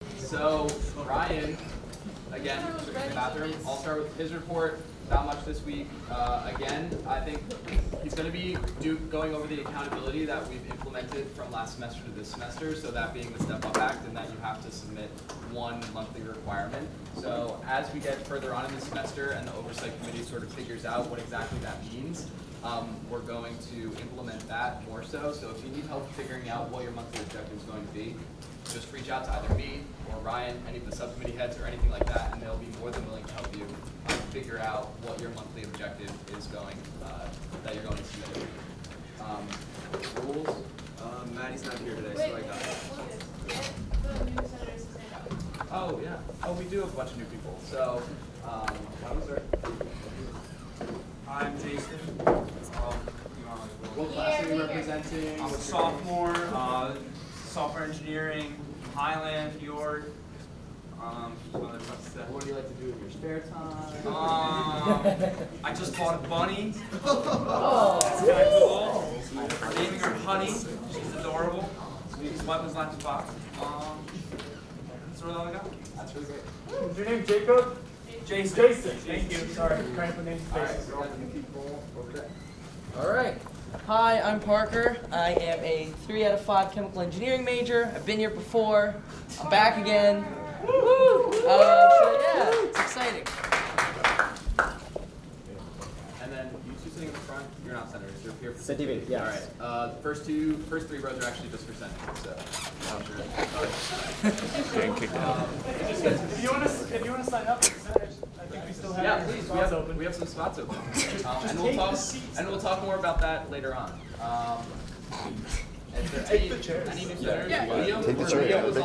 So Ryan, again, took to the bathroom. I'll start with his report. Not much this week. Again, I think he's going to be going over the accountability that we've implemented from last semester to this semester. So that being the Step Up Act, and that you have to submit one monthly requirement. So as we get further on in the semester and the oversight committee sort of figures out what exactly that means, we're going to implement that more so. So if you need help figuring out what your monthly objective is going to be, just reach out to either me or Ryan, any of the subcommittee heads or anything like that, and they'll be more than willing to help you figure out what your monthly objective is going, that you're going to submit. Rules? Maddie's not here today, so I got it. Oh, yeah. Oh, we do have a bunch of new people. So, why was there? I'm Jason. What class are you representing? I'm a sophomore, software engineering, Highland, York. What do you like to do in your spare time? I just bought a bunny. Oh, That's kind of cool. We're naming her Honey. She's adorable. She's weapons lunchbox. That's really all I got. that's really great. Is your name Jacob? Jason. Jason. Thank you. Sorry, trying to put names All and right, faces. so new people. Okay. All right. Hi, I'm Parker. I am a 3 out of 5 chemical engineering major. I've been here before. I'm back again. Woo! So yeah, it's exciting. And then you two sitting in the front, you're not senators, you're here for SITTV, yes. All right. First three rows are actually just for senators. So. If you want to sign up, I think we still have Yeah, your please. spots open. We have some spots open. Just And we'll talk more about that later on. Take the chairs. Any new senators? Yeah. Liam, Take the chair. Liam was Sit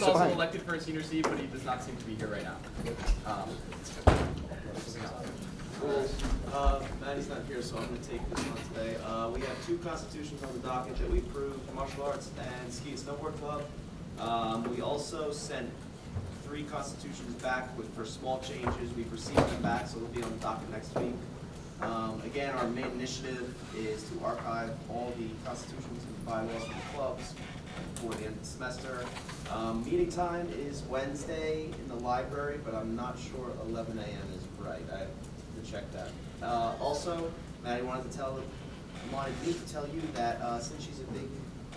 also behind. elected for a senior seat, but he does not seem to be here right now. Maddie's not here, so I'm going to take this one today. We have 2 constitutions on the docket that we approved, Martial Arts and Ski and Snowboard Club. We also sent 3 constitutions back for small changes. We've received them back, so they'll be on the docket next week. Again, our main initiative is to archive all the constitutions and bylaws for the clubs for the end of the semester. Meeting time is Wednesday in the library, but I'm not sure 11 a.m. is right. I have to check that. Also, Maddie wanted me to tell you that since she's a big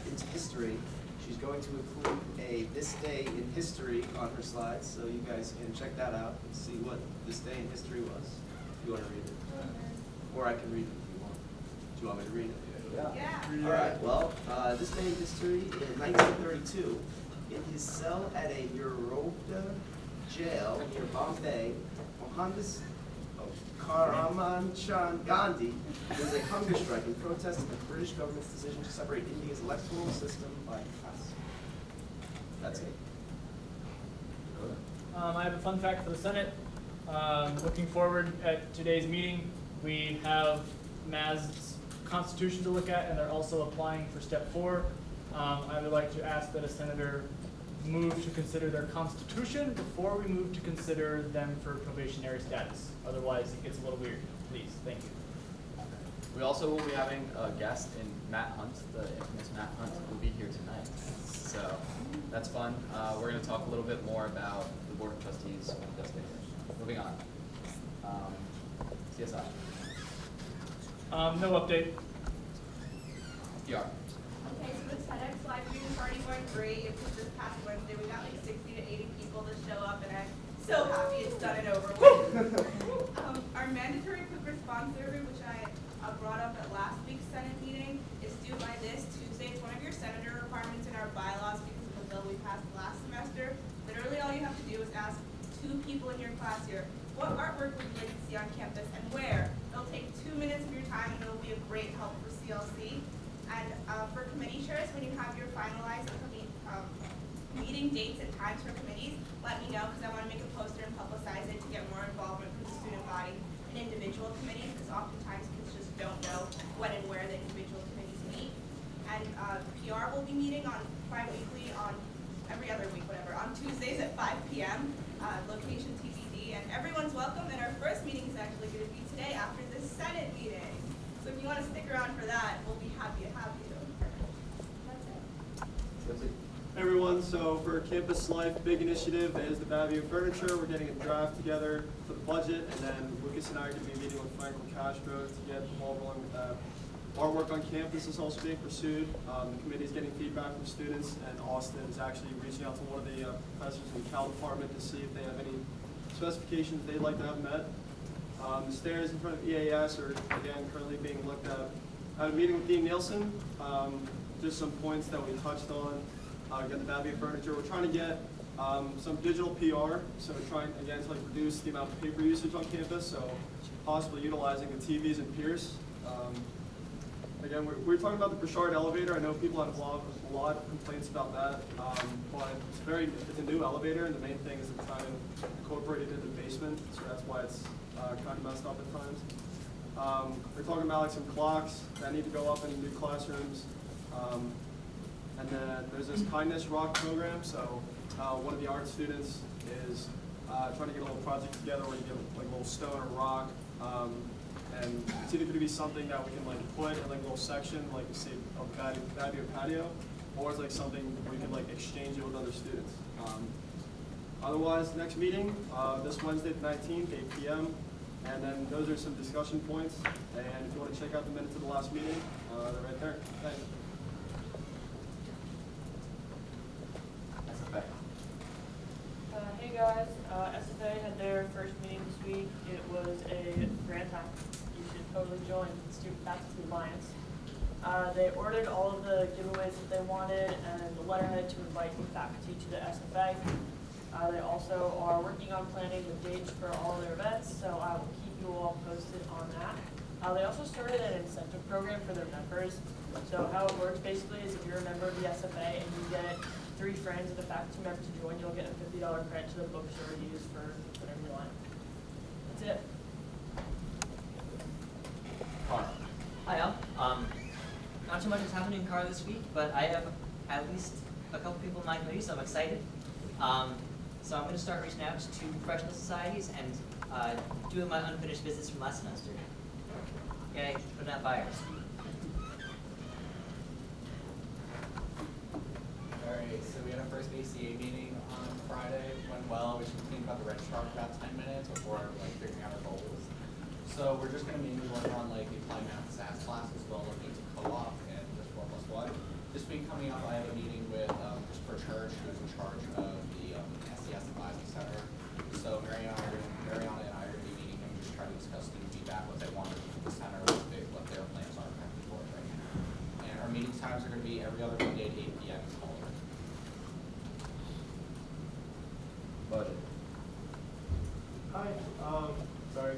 into history, she's going to include a This Day in History on her slides, so you guys can check that out and see what this day in history was, if you want to read it. Or I can read it if you want. Do you want me to read it? Yeah. All right, well, this day in history, in 1932, in his cell at a Europe jail near Bombay, Mohandas Karamchand Gandhi was a hunger strike in protest of the British government's decision to separate India's electoral system by caste. That's it. I have a fun fact for the Senate. Looking forward at today's meeting, we have MAS's constitution to look at, and they're also applying for step 4. I would like to ask that a senator move to consider their constitution before we move to consider them for probationary status. Otherwise, it gets a little weird. Please, thank you. We also will be having a guest in Matt Hunt, the infamous Matt Hunt, will be here tonight. So that's fun. We're going to talk a little bit more about the Board of Trustees when it does get here. Moving on. CSI. No update. PR. Okay, so the TEDx live stream is already going great. It was this past Wednesday. We got like 60 to 80 people to show up, and I'm so happy it's done and over with. Our mandatory quick response survey, which I brought up at last week's Senate meeting, is due by this Tuesday. It's one of your senator requirements in our bylaws because of the bill we passed last semester. Literally all you have to do is ask 2 people in your class here, what artwork would you like to see on campus and where? It'll take 2 minutes of your time and it'll be a great help for CLC. And for committee chairs, when you have your finalized meeting dates and times for committees, let me know because I want to make a poster and publicize it to get more involvement from the student body and individual committees because oftentimes kids just don't know when and where the individual committees meet. And PR will be meeting on bi-weekly on every other week, whatever, on Tuesdays at 5 p.m. Location TBD, and everyone's welcome. And our first meeting is actually going to be today after this Senate meeting. So if you want to stick around for that, we'll be happy to have you. That's it. That's it. Hey everyone, so for Campus Life, big initiative is the value of furniture. We're getting a draft together for the budget, and then Lucas and I are going to be meeting with Franklin Castro to get the ball rolling with that. Artwork on campus is also being pursued. The committee is getting feedback from students, and Austin is actually reaching out to one of the professors in the Cal department to see if they have any specifications they'd like to have met. The stairs in front of EAS are, again, currently being looked at. I had a meeting with Dean Nielsen, just some points that we touched on. Get the value of furniture. We're trying to get some digital PR, so we're trying, again, to like reduce the amount of paper usage on campus, so possibly utilizing the TVs and Pierce. Again, we're talking about the Burchard elevator. I know people have a lot of complaints about that, but it's a new elevator, and the main thing is it's kind of incorporated into the basement, so that's why it's kind of messed up at times. We're talking about like some clocks that need to go up in new classrooms. And then there's this Kindness Rock program, so one of the art students is trying to get a little project together where you get like a little stone or rock, and it's either going to be something that we can like put in like a little section, like say a patio patio, or it's like something we can like exchange it with other students. Otherwise, next meeting, this Wednesday the 19th, 8 p.m., and then those are some discussion points, and if you want to check out the minutes of the last meeting, they're right there. Thanks. Hey guys, SFA had their first meeting this week. It was a grand time. You should totally join the Student Faculty Alliance. They ordered all of the giveaways that they wanted and the letterhead to invite the faculty to the SFA. They also are working on planning the dates for all of their events, so I will keep you all posted on that. They also started an incentive program for their members. So how it works basically is if you're a member of the SFA and you get 3 friends and a faculty member to join, you'll get a $50 credit to the bookstore to use for whatever you want. That's it. Car. Hi, all. Not too much is happening in car this week, but I have at least a couple people in my committee, so I'm excited. So I'm going to start reaching out to professional societies and doing my unfinished business from last semester. Okay, putting out fires. Alright, so we had our first ACA meeting on Friday. Went well. We should think about the registrar for about 10 minutes before like figuring out our goals. So we're just going to mainly work on like the applying math SAS class as well, looking to co-op and just 4+1. This week coming up, I have a meeting with Christopher Church, who's in charge of the SES Advisory Center. So Mariana and I are going to be meeting him, just try to discuss student feedback, what they want to do for the center, what their plans are for it right now. And our meeting times are going to be every other Monday at 8 p.m. Budget. Hi, sorry.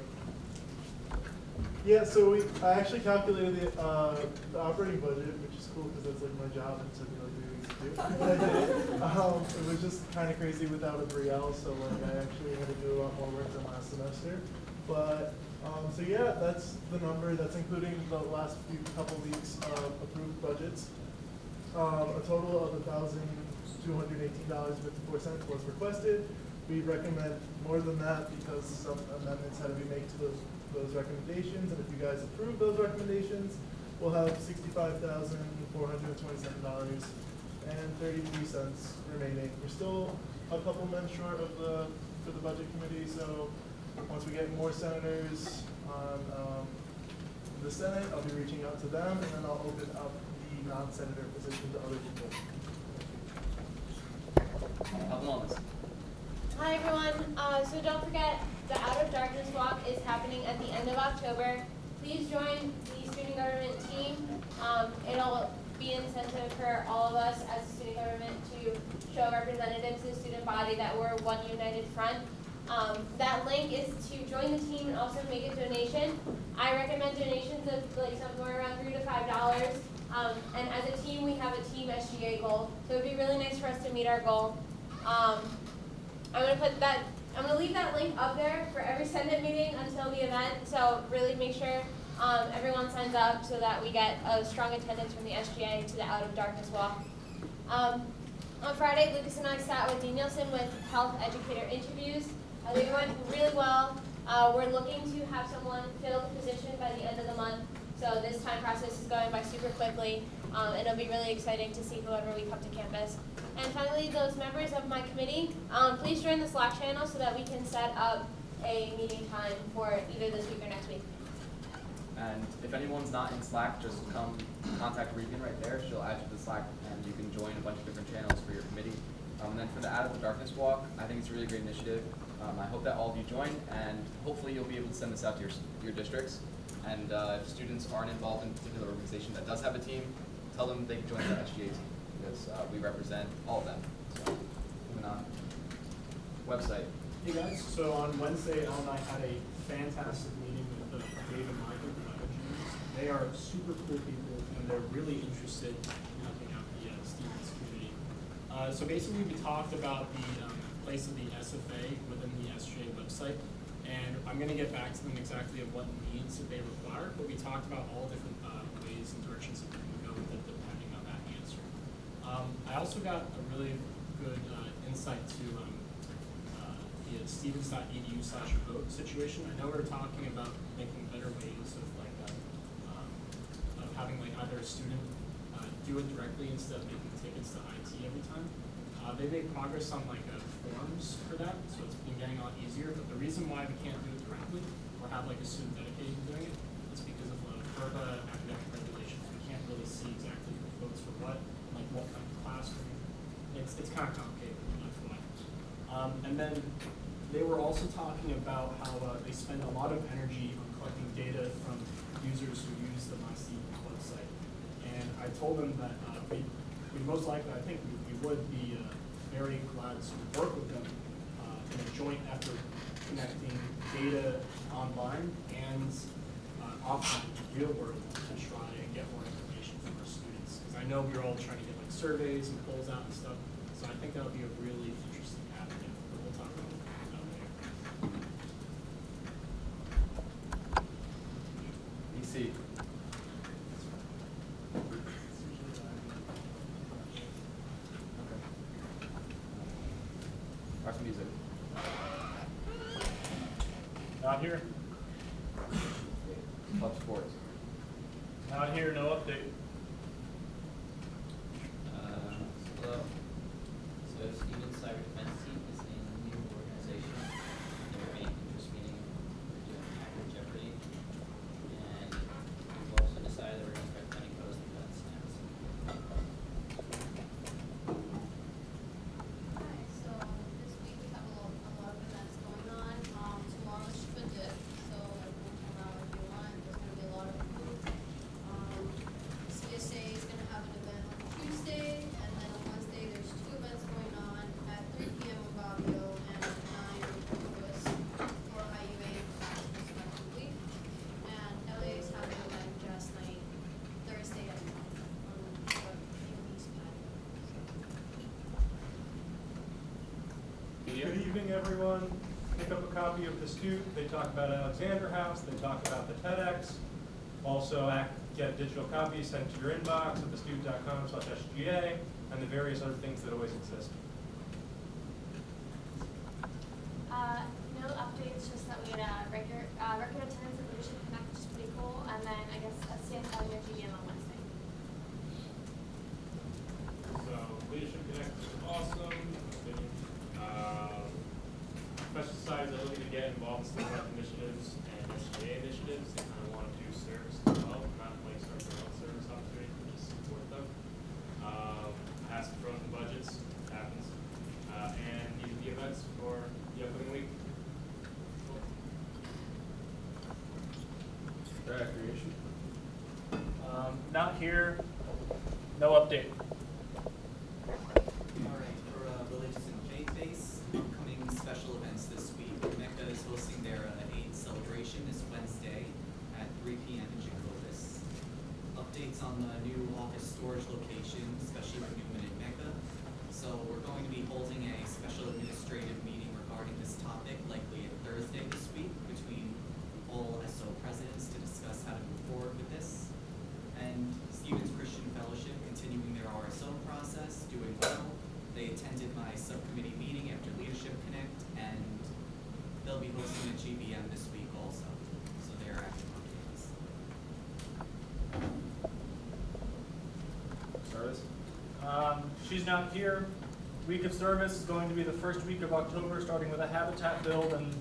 Yeah, so I actually calculated the operating budget, which is cool because that's like my job and it took me like 3 weeks to do. But I did it. It was just kind of crazy without a Brielle, so like I actually had to do a lot more work than last semester. But so yeah, that's the number. That's including the last couple weeks of approved budgets. A total of $1,218.54 was requested. We recommend more than that because some amendments had to be made to those recommendations, and if you guys approve those recommendations, we'll have $65,427.33 remaining. We're still a couple men short of for the budget committee, so once we get more senators on the Senate, I'll be reaching out to them, and then I'll open up the non-senator position to other people. Hi everyone, so don't forget the Out of Darkness Walk is happening at the end of October. Please join the student government team. It'll be an incentive for all of us as a student government to show representatives of the student body that we're one united front. That link is to join the team and also make a donation. I recommend donations of like somewhere around $3 to $5. And as a team, we have a team SGA goal, so it'd be really nice for us to meet our goal. I'm gonna leave that link up there for every Senate meeting until the event. So really make sure everyone signs up so that we get a strong attendance from the SGA to the Out of Darkness Walk. On Friday, Lucas and I sat with Dean Nielsen with health educator interviews. They went really well. We're looking to have someone fill the position by the end of the month. So this time process is going by super quickly. And it'll be really exciting to see whoever we come to campus. And finally, those members of my committee, please join the Slack channel so that we can set up a meeting time for either this week or next week. And if anyone's not in Slack, just come contact Regan right there. She'll add you to the Slack, and you can join a bunch of different channels for your committee. And then for the Out of the Darkness Walk, I think it's a really great initiative. I hope that all of you join, and hopefully you'll be able to send this out to your districts. And if students aren't involved in a particular organization that does have a team, tell them they can join the SGA team, because we represent all of them. So, moving on. Website. Hey guys, so on Wednesday, Elle and I had a fantastic meeting with Dave and Michael, the engineers. They are super cool people, and they're really interested in helping out the Stevens community. So basically, we talked about the place of the SFA within the SGA website, and I'm going to get back to them exactly of what needs that they require, but we talked about all different ways and directions that we can go with it depending on that answer. I also got a really good insight to the stevens.edu/vote situation. I know we're talking about making better ways of of having either a student do it directly instead of making tickets to IT every time. They made progress on forms for that, so it's been getting a lot easier. But the reason why we can't do it directly or have a student dedicated to doing it is because of FERPA academic regulations. We can't really see exactly who votes for what kind of classroom. It's kind of complicated. That's why. And then they were also talking about how they spend a lot of energy on collecting data from users who use the My Stevens website. And I told them that we most likely, I think we would be very glad to work with them in a joint effort connecting data online and offline, real world, to try and get more information from our students. Because I know we're all trying to get surveys and polls out and stuff, so I think that would be a really interesting avenue. But we'll talk about that later. EC. Arts and music. Not here. Club sports. Not here, no update. Hello. So Stevens Cyber Defense Team is a new organization. They're an interest meeting. We're doing Hacker Jeopardy. And we've also decided that we're going to start cutting posts and cutting snaps. Hi, so this week we have a lot of events going on. Tomorrow is Fiftieth, so everyone come out if you want. There's going to be a lot of food. CSA is going to have an event on Tuesday, and then on Wednesday there's 2 events going on at 3 p.m. on Bobbio and at 9 on Lewis for IUA and class respectively. And LA is having an event just night Thursday at 9 on the East patio. Good evening, everyone. Pick up a copy of The Stute. They talk about Alexander House. They talk about the TEDx. Also, get digital copies sent to your inbox at thestute.com/SGA and the various other things that always exist. No updates, just that we had a record attendance at Leadership Connect, which is pretty cool, and then I guess a CFL and your GDM on Wednesday. So Leadership Connect is awesome. Special societies are looking to get involved in student rep initiatives and SGA initiatives. They kind of want to do service as well, not start their own service opportunity, but just support them. Ask for the budgets, happens, and these are the events for the upcoming week. Recreation. Not here, no update. All right, for religious and faith-based, upcoming special events this week. Mecca is hosting their Eid celebration this Wednesday at 3 p.m. in Jacobus. Updates on the new office storage location, especially for Newman and Mecca. So we're going to be holding a special administrative meeting regarding this topic, likely on Thursday this week, between all SO presidents to discuss how to move forward with this. And Stevens Christian Fellowship continuing their RSO process, doing well. They attended my subcommittee meeting after Leadership Connect, and they'll be hosting a GBM this week also. So they're active on campus. she's not here. Week of service is going to be the first week of October, starting with a habitat build and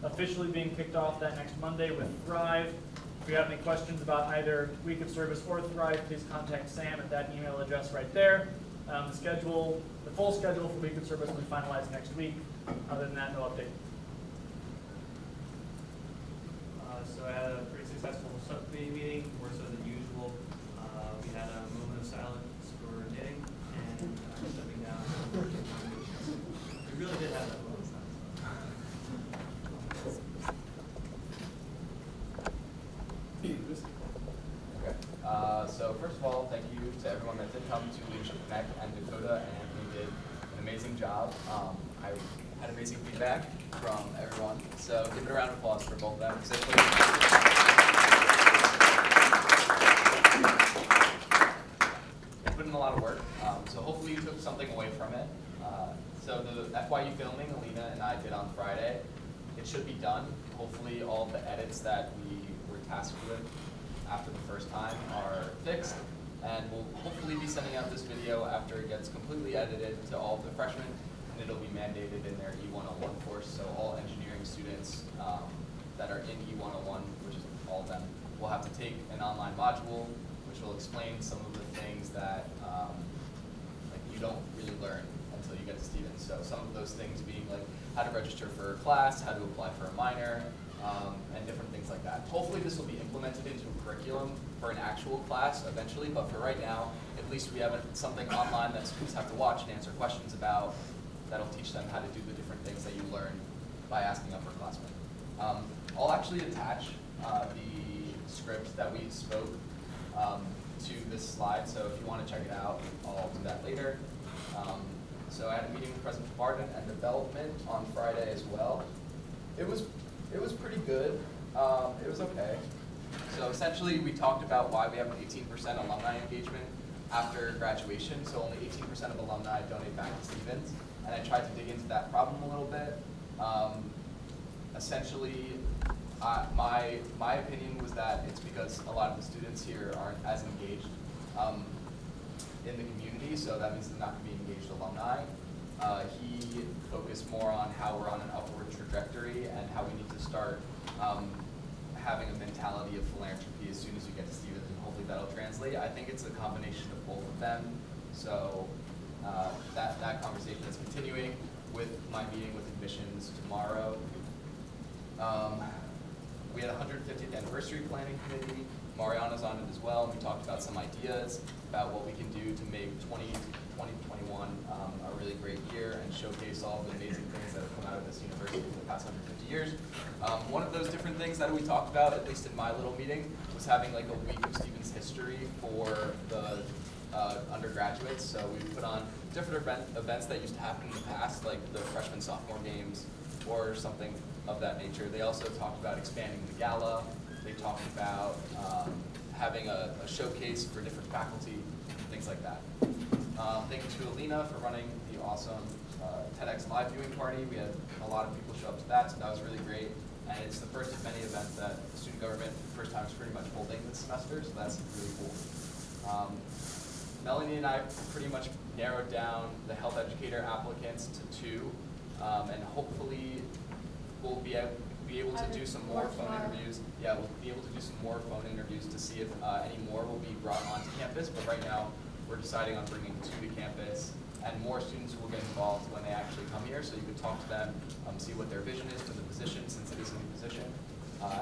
officially being kicked off that next Monday with Thrive. If you have any questions about either week of service or Thrive, please contact Sam at that email address right there. The full schedule for week of service will be finalized next week. Other than that, no update. So I had a pretty successful subcommittee meeting, more so than usual. We had a moment of silence for knitting and stepping down. We really did have that moment of silence. Okay. So first of all, thank you to everyone that did come to Leadership Connect and Dakota, and they did an amazing job. I had amazing feedback from everyone, so give it a round of applause for both of them. They put in a lot of work, so hopefully you took something away from it. So the FYU filming Alina and I did on Friday, it should be done. Hopefully all the edits that we were tasked with after the first time are fixed, and we'll hopefully be sending out this video after it gets completely edited to all of the freshmen, and it'll be mandated in their E101 course, so all engineering students that are in E101, which is all of them, will have to take an online module, which will explain some of the things that like you don't really learn until you get to Stevens. So some of those things being like how to register for a class, how to apply for a minor, and different things like that. Hopefully this will be implemented into a curriculum for an actual class eventually, but for right now, at least we have something online that students have to watch and answer questions about that'll teach them how to do the different things that you learn by asking upperclassmen. I'll actually attach the script that we spoke to this slide, so if you want to check it out, I'll do that later. So I had a meeting with President Department and Development on Friday as well. It was pretty good. It was okay. So essentially, we talked about why we have an 18% alumni engagement after graduation. So only 18% of alumni donate back to Stevens, and I tried to dig into that problem a little bit. Essentially, my opinion was that it's because a lot of the students here aren't as engaged in the community, so that means they're not going to be engaged alumni. He focused more on how we're on an upward trajectory and how we need to start having a mentality of philanthropy as soon as you get to Stevens, and hopefully that'll translate. I think it's a combination of both of them. So that conversation is continuing with my meeting with admissions tomorrow. We had a 150th anniversary planning committee. Mariana's on it as well. We talked about some ideas about what we can do to make 2021 a really great year and showcase all the amazing things that have come out of this university in the past 150 years. One of those different things that we talked about, at least in my little meeting, was having like a week of Stevens history for the undergraduates. So we put on different events that used to happen in the past, like the freshman sophomore games or something of that nature. They also talked about expanding the gala. They talked about having a showcase for different faculty, things like that. Thank you to Alina for running the awesome TEDx live viewing party. We had a lot of people show up to that, so that was really great. And it's the first of many events that student government, for the first time, is pretty much holding this semester, so that's really cool. Melanie and I pretty much narrowed down the health educator applicants to 2, and hopefully we'll be able to do some more phone interviews. Yeah, we'll be able to do some more phone interviews to see if any more will be brought onto campus, but right now we're deciding on bringing 2 to campus, and more students will get involved when they actually come here, so you can talk to them, see what their vision is for the position, since it is a new position,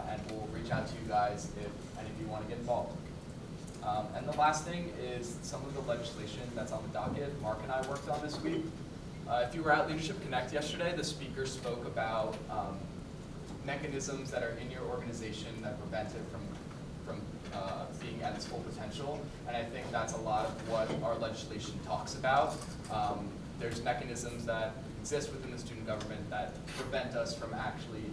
and we'll reach out to you guys if any of you want to get involved. And the last thing is some of the legislation that's on the docket Mark and I worked on this week. If you were at Leadership Connect yesterday, the speaker spoke about mechanisms that are in your organization that prevent it from being at its full potential, and I think that's a lot of what our legislation talks about. There's mechanisms that exist within the student government that prevent us from actually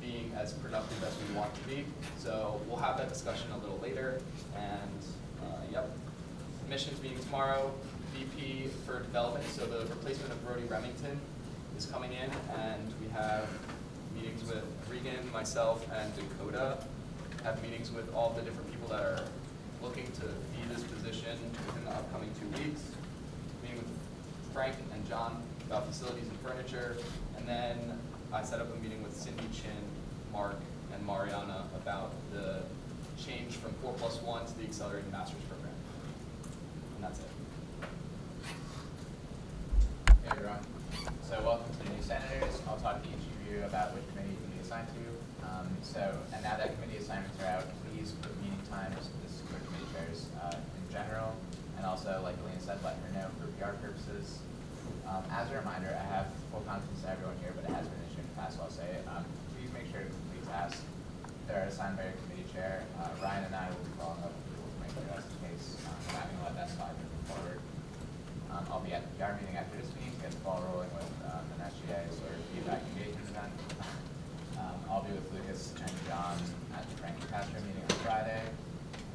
being as productive as we want to be. So we'll have that discussion a little later, and yep. Admissions meeting tomorrow, VP for development, so the replacement of Brody Remington is coming in, and we have meetings with Regan, myself, and Dakota. Have meetings with all the different people that are looking to be this position within the upcoming 2 weeks. Meeting with Frank and John about facilities and furniture. And then I set up a meeting with Cindy, Chin, Mark, and Mariana about the change from 4+1 to the accelerated master's program. And that's it. Hey everyone. So welcome to the new senators. I'll talk to each of you about which committee you can be assigned to. And now that committee assignments are out, please put meeting times for committee chairs in general, and also, like Elena said, let her know for PR purposes. As a reminder, I have full confidence in everyone here, but it has been an issue in the past, so I'll say it. Please make sure to complete tasks that are assigned by your committee chair. Ryan and I will be following up with people to make sure that's the case. We're not going to let that slide moving forward. I'll be at the PR meeting after this meeting to get the ball rolling with an SGA sort of feedback engagement event. I'll be with Lucas and John at the Franklin Castro meeting on Friday.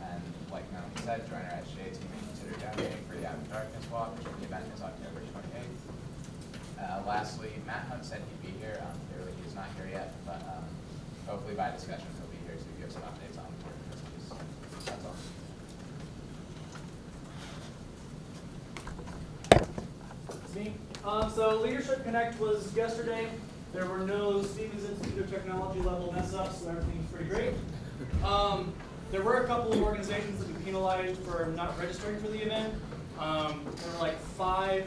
And like Melanie said, join our SGA team and consider donating for the Out of Darkness Walk, which the event is October 28th. Lastly, Matt Hunt said he'd be here. Clearly he's not here yet, but hopefully by discussion he'll be here to give some updates on the work business. That's all. Me. So Leadership Connect was yesterday. There were no Stevens Institute of Technology level mess ups, so everything's pretty great. There were a couple of organizations that we penalized for not registering for the event. There were like 5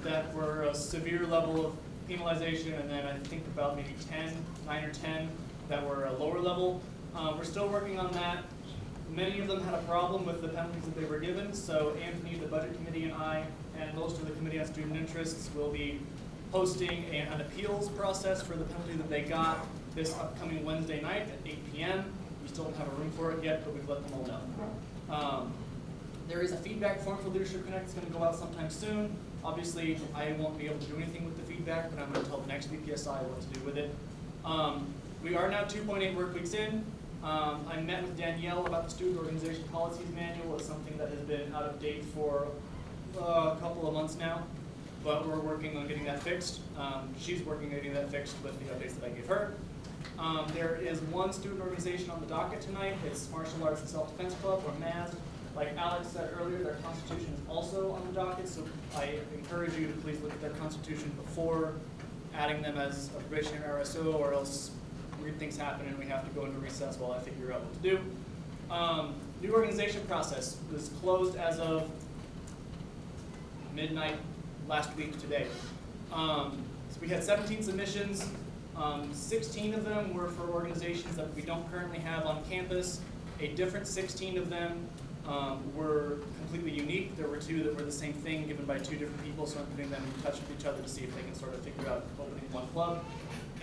that were a severe level of penalization, and then I think about maybe 9 or 10 that were a lower level. We're still working on that. Many of them had a problem with the penalties that they were given, so Anthony, the Budget Committee, and I, and most of the Committee on Student Interests will be hosting an appeals process for the penalty that they got this upcoming Wednesday night at 8 p.m. We still don't have a room for it yet, but we've let them all know. There is a feedback form for Leadership Connect. It's going to go out sometime soon. Obviously, I won't be able to do anything with the feedback, but I'm going to tell the next VPSI what to do with it. We are now 2.8 work weeks in. I met with Danielle about the Student Organization Policies Manual. It's something that has been out of date for a couple of months now, but we're working on getting that fixed. She's working on getting that fixed with the updates that I gave her. There is one student organization on the docket tonight. It's Martial Arts and Self-Defense Club, or MAS. Like Alex said earlier, their constitution is also on the docket, so I encourage you to please look at their constitution before adding them as a probationary RSO, or else weird things happen and we have to go into recess while I figure out what to do. New organization process was closed as of midnight last week today. So we had 17 submissions. 16 of them were for organizations that we don't currently have on campus. A different 16 of them were completely unique. There were 2 that were the same thing given by 2 different people, so I'm putting them in touch with each other to see if they can sort of figure out opening one club.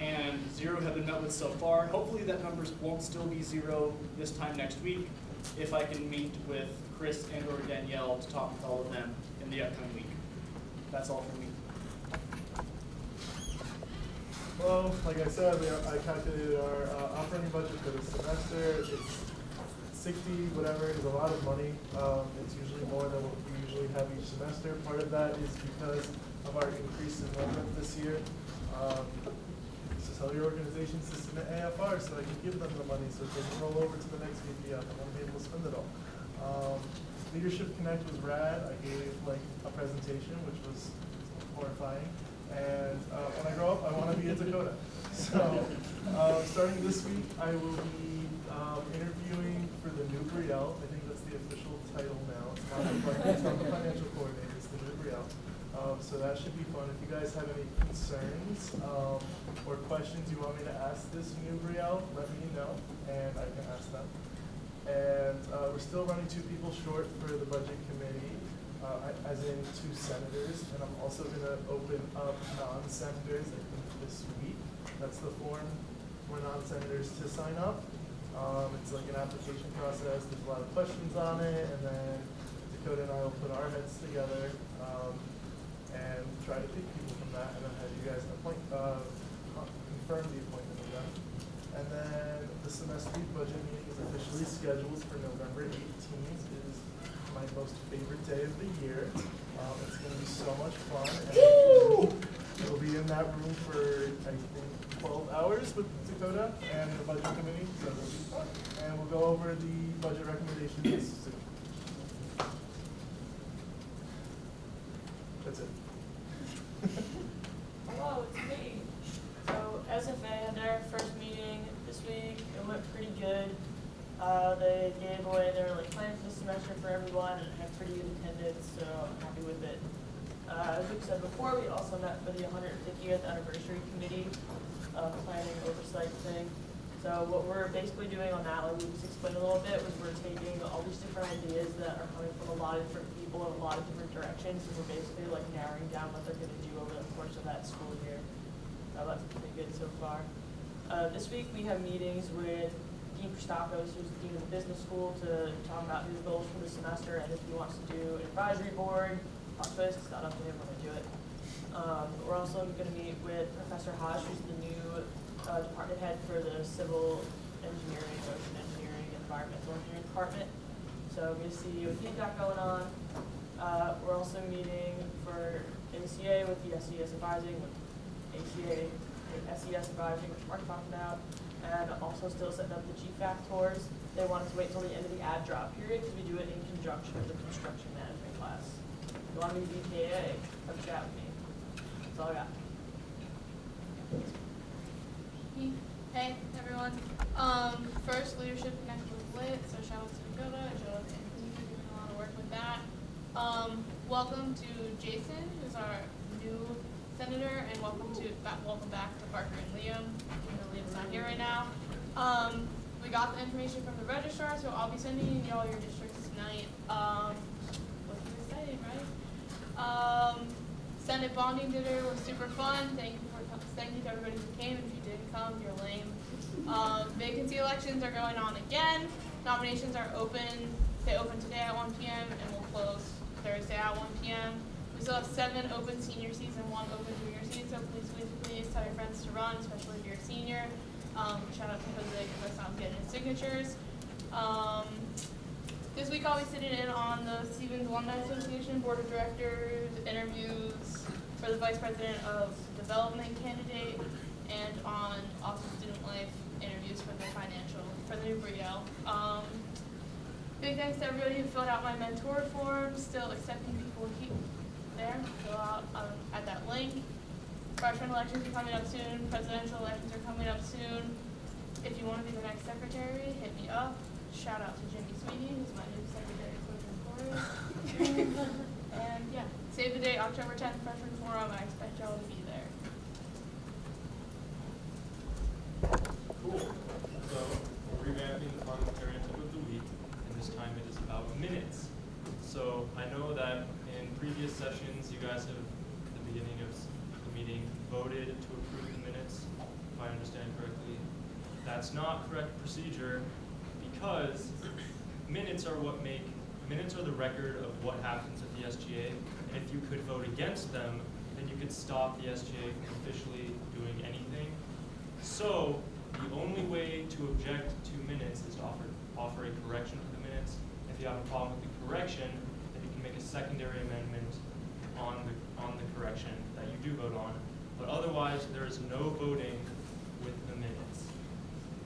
And 0 have been met with so far. Hopefully that numbers won't still be 0 this time next week if I can meet with Chris and or Danielle to talk with all of them in the upcoming week. That's all from me. Well, like I said, I calculated our operating budget for the semester. It's 60 whatever is a lot of money. It's usually more than what we usually have each semester. Part of that is because of our increased enrollment this year. Tell your organizations to submit AFR so I can give them the money so it doesn't roll over to the next VPF and won't be able to spend it all. Leadership Connect was rad. I gave like a presentation, which was horrifying. And when I grow up, I want to be a Dakota. So starting this week, I will be interviewing for the new Brielle. I think that's the official title now. It's not the financial coordinator, it's the new Brielle. So that should be fun. If you guys have any concerns or questions you want me to ask this new Brielle, let me know and I can ask them. And we're still running 2 people short for the budget committee, as in 2 senators. And I'm also going to open up non-senators, I think, this week. That's the form for non-senators to sign up. It's like an application process. There's a lot of questions on it, and then Dakota and I will put our heads together and try to pick people from that, and then have you guys confirm the appointment of them. And then the semester budget meeting is officially scheduled for November 18th. It is my most favorite day of the year. It's going to be so much fun. And it'll be in that room for, I think, 12 hours with Dakota and the budget committee, so it'll be fun. And we'll go over the budget recommendations soon. That's it. Hello, it's me. So SFA had their first meeting this week. It went pretty good. They gave away their plan for the semester for everyone and had pretty good attendance, so I'm happy with it. As we said before, we also met for the 150th anniversary committee planning oversight thing. So what we're basically doing on that, like we just explained a little bit, was we're taking all these different ideas that are coming from a lot of different people in a lot of different directions, and we're basically narrowing down what they're going to do over the course of that school year. That's pretty good so far. This week we have meetings with Dean Christakos, who's the dean of the business school, to talk about his goals for the semester and if he wants to do an advisory board. Twist, it's not up to him, we're going to do it. We're also going to meet with Professor Hodge, who's the new department head for the civil engineering, ocean engineering, and environmental engineering department. So we're going to see what he's got going on. We're also meeting for ACA with the SES advising, with ACA with SES advising, which Mark talked about, and also still setting up the GFAC tours. They wanted to wait till the end of the ad drop period because we do it in conjunction with the construction management class. If you want to be VKA, have a chat with me. That's all I got. Hey everyone. First, Leadership Connect was lit, so shout out to Dakota and shout out to Anthony for doing a lot of work with that. Welcome to Jason, who's our new senator, and welcome back to Parker and Liam, even though Liam's not here right now. We got the information from the registrar, so I'll be sending you all your districts tonight. Looking exciting, right? Senate bonding dinner was super fun. Thank you to everybody who came. If you didn't come, you're lame. Vacancy elections are going on again. Nominations are open. They open today at 1 p.m. and will close Thursday at 1 p.m. We still have 7 open senior seats and 1 open junior seat, so please tell your friends to run, especially if you're a senior. Shout out to Jose because I saw him getting his signatures. This week I'll be sitting in on the Stevens Alumni Association Board of Directors interviews for the Vice President of Development candidate and on Office of Student Life interviews for the new Brielle. Big thanks to everybody who filled out my mentor form, still accepting people there, fill out at that link. Freshman elections are coming up soon, presidential elections are coming up soon. If you want to be the next secretary, hit me up. Shout out to Jimmy Sweeney, who's my new secretary for the Chorus. And yeah, save the date, October 10th, freshman forum. I expect y'all to be there. Cool. So we're revamping the parliamentarian tip of the week, and this time it is about minutes. So I know that in previous sessions, you guys have, at the beginning of the meeting, voted to approve the minutes, if I understand correctly. That's not correct procedure because minutes are the record of what happens at the SGA, and if you could vote against them, then you could stop the SGA from officially doing anything. So the only way to object to minutes is to offer a correction to the minutes. If you have a problem with the correction, then you can make a secondary amendment on the correction that you do vote on. But otherwise, there is no voting with the minutes.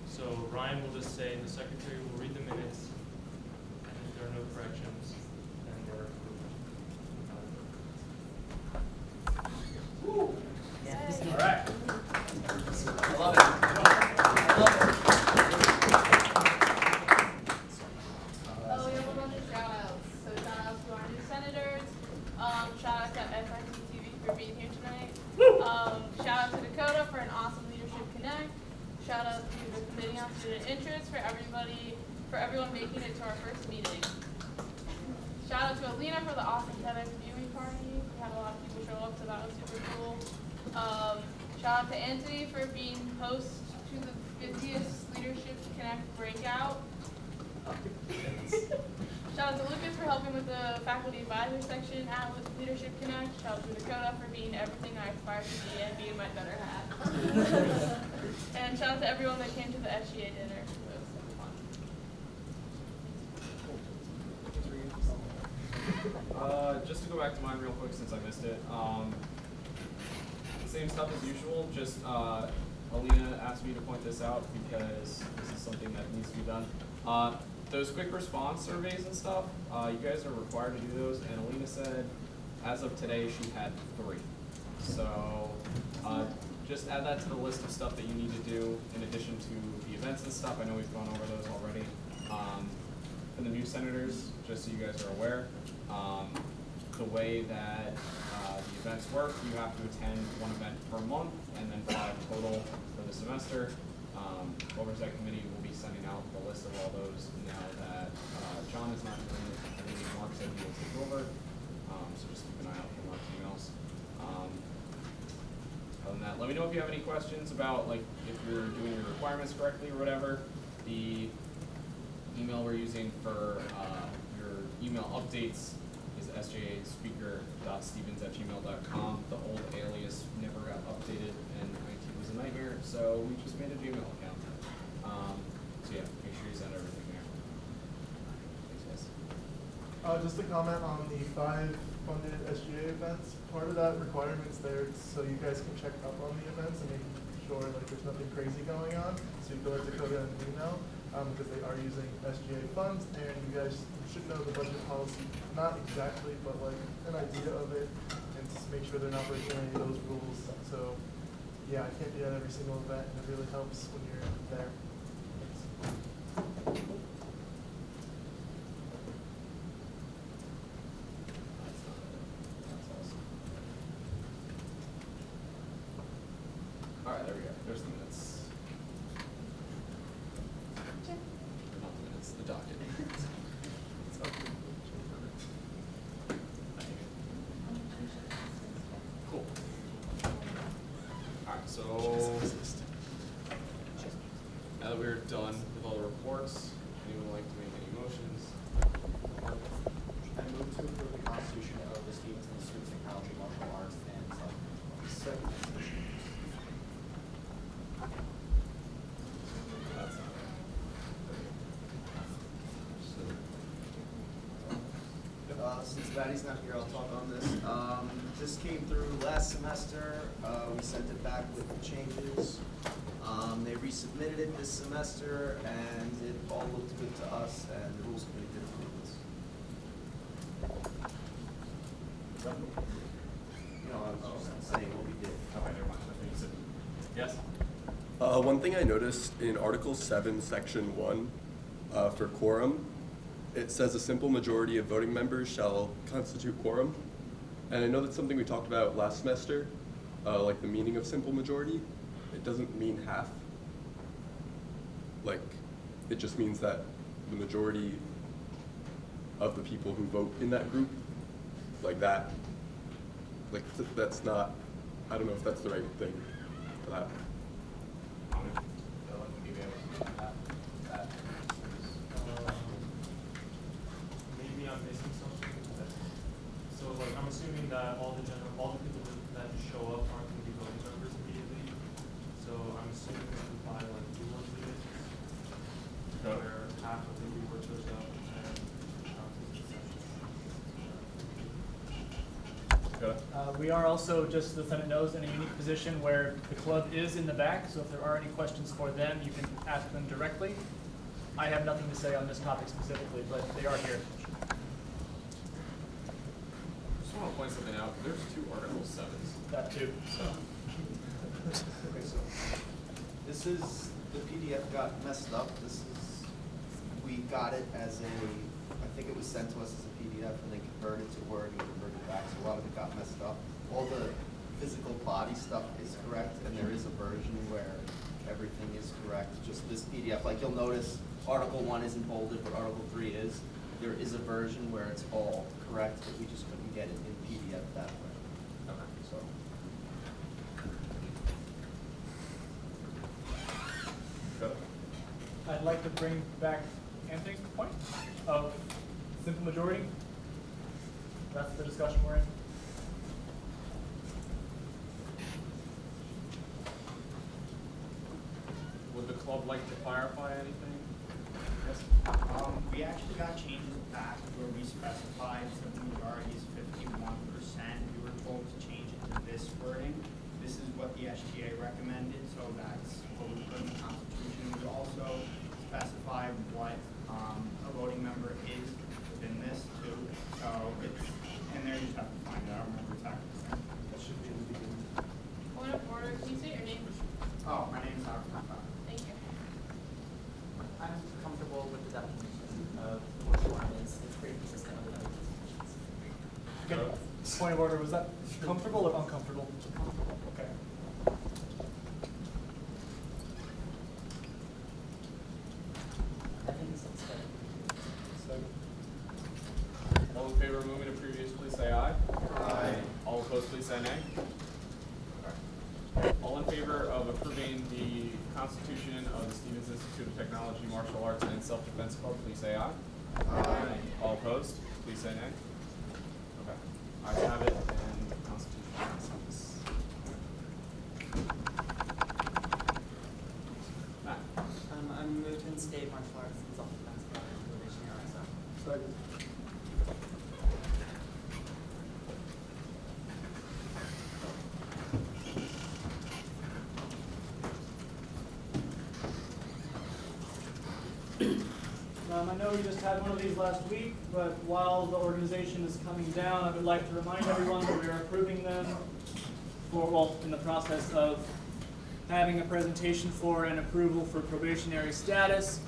So Ryan will just say, the secretary will read the minutes, and if there are no corrections, then they're approved. Yeah. All right. I love it. Oh, we have a bunch of shout outs. So shout out to our new senators. Shout out to SITTV for being here tonight. Shout out to Dakota for an awesome Leadership Connect. Shout out to the Committee on Student Interest for everyone making it to our first meeting. Shout out to Alina for the awesome TEDx viewing party. We had a lot of people show up, so that was super cool. Shout out to Anthony for being host to the 50th Leadership Connect breakout. Shout out to Lucas for helping with the faculty advisor section at Leadership Connect. Shout out to Dakota for being everything I aspire to be and being my better half. And shout out to everyone that came to the SGA dinner. It was super fun. Just to go back to mine real quick since I missed it. Same stuff as usual, just Alina asked me to point this out because this is something that needs to be done. Those quick response surveys and stuff, you guys are required to do those, and Alina said as of today, she had 3. So just add that to the list of stuff that you need to do in addition to the events and stuff. I know we've gone over those already. For the new senators, just so you guys are aware, the way that the events work, you have to attend 1 event per month and then 5 total for the semester. Oversight committee will be sending out the list of all those now that John is not doing it. I believe Mark said he will take over. So just keep an eye out for Mark's emails. Other than that, let me know if you have any questions about like if you're doing your requirements correctly or whatever. The email we're using for your email updates is sjaspeaker.stevens@gmail.com. The old alias never got updated and IT was a nightmare, so we just made a Gmail account. So yeah, make sure you send everything there. Thanks, guys. Just a comment on the 5 funded SGA events. Part of that requirement's there so you guys can check up on the events and make sure like there's nothing crazy going on. So you go to Dakota and email because they are using SGA funds, and you guys should know the budget policy, not exactly, but like an idea of it, and just make sure they're not breaking any of those rules. So yeah, I can't be at every single event, and it really helps when you're there. Thanks. All right, there we go. There's the minutes. Not the minutes, the docket. It's up. Cool. All right, so now that we're done with all the reports, anyone like to make any motions? Mark? I move to approve the Constitution of the Stevens Institute of Technology, Martial Arts, and Self-Defense. Second. Since Maddie's not here, I'll talk on this. This came through last semester. We sent it back with the changes. They resubmitted it this semester, and it all looked good to us, and the rules committee did approve this. No, I'm just saying what we did. Okay, never mind. I think you said yes. One thing I noticed in Article 7, Section 1, for quorum, it says a simple majority of voting members shall constitute quorum. And I know that's something we talked about last semester, like the meaning of simple majority. It doesn't mean half. Like, it just means that the majority of the people who vote in that group, like that, like that's not, I don't know if that's the right thing for that. Maybe I'm missing something. So like I'm assuming that all the people that show up aren't going to be voting members immediately. So I'm assuming this would apply to like rework meetings, where half of the rework shows up and We are also, just so the Senate knows, in a unique position where the club is in the back, so if there are any questions for them, you can ask them directly. I have nothing to say on this topic specifically, but they are here. Just want to point something out. There's 2 Article 7s. That too. Okay, so this is, the PDF got messed up. We got it as I think it was sent to us as a PDF and then converted to Word and converted back, so a lot of it got messed up. All the physical body stuff is correct, and there is a version where everything is correct. Just this PDF, like you'll notice, Article 1 isn't bolded, but Article 3 is. There is a version where it's all correct, but we just couldn't get it in PDF that way. Okay, so. I'd like to bring back Anthony's point of simple majority. That's the discussion we're in. Would the club like to clarify anything? Yes? We actually got changes back where we specified simple majority is 51%. We were told to change it to this wording. This is what the SGA recommended, so that's what we put in the Constitution. We also specified what a voting member is within this too. So it's in there, you just have to find it. I point of order, was that comfortable or uncomfortable? Okay. I think it's All in favor of moving to previous, please say aye. Aye. All opposed, please say nay. All in favor of approving the Constitution of the Stevens Institute of Technology, Martial Arts, and Self-Defense Club, please say aye. Aye. All opposed, please say nay. Okay. Ayes have it, and the Constitution passes. Matt. I'm moved to state martial arts and self-defense club and probationary RSO. Second. I know we just had one of these last week, but while the organization is coming down, I would like to remind everyone that we are approving them for, well, in the process of having a presentation for an approval for probationary status.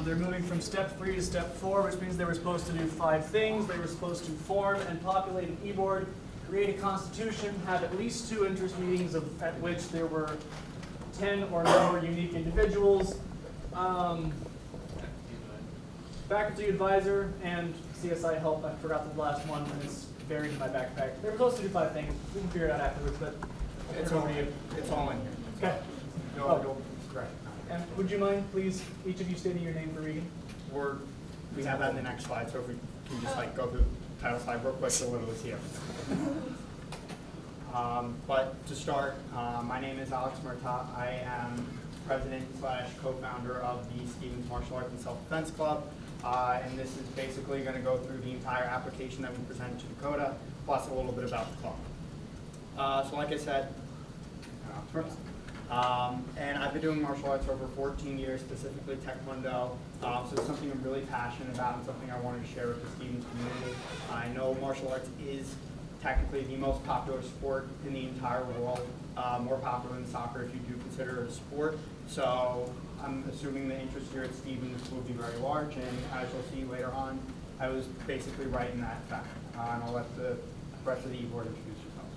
They're moving from step 3 to step 4, which means they were supposed to do 5 things. They were supposed to form and populate an e-board, create a constitution, have at least 2 interest meetings at which there were 10 or more unique individuals. Faculty advisor and CSI help. I forgot the last one, and it's buried in my backpack. They were supposed to do 5 things. We can figure it out afterwards, but It's all in here. Okay. No, right. And would you mind, please, each of you stating your name for reading? We have that in the next slide, so if we can just like go through the title slide real quick, so Little is here. But to start, my name is Alex Murtaugh. I am president / co-founder of the Stevens Martial Arts and Self-Defense Club. And this is basically going to go through the entire application that we presented to Dakota, plus a little bit about the club. So like I said, and I've been doing martial arts for over 14 years, specifically Taekwondo. So it's something I'm really passionate about and something I wanted to share with the Stevens community. I know martial arts is technically the most popular sport in the entire world, more popular than soccer if you do consider it a sport. So I'm assuming the interest here at Stevens will be very large, and as you'll see later on, I was basically right in that fact. And I'll let the rest of the e-board introduce yourselves.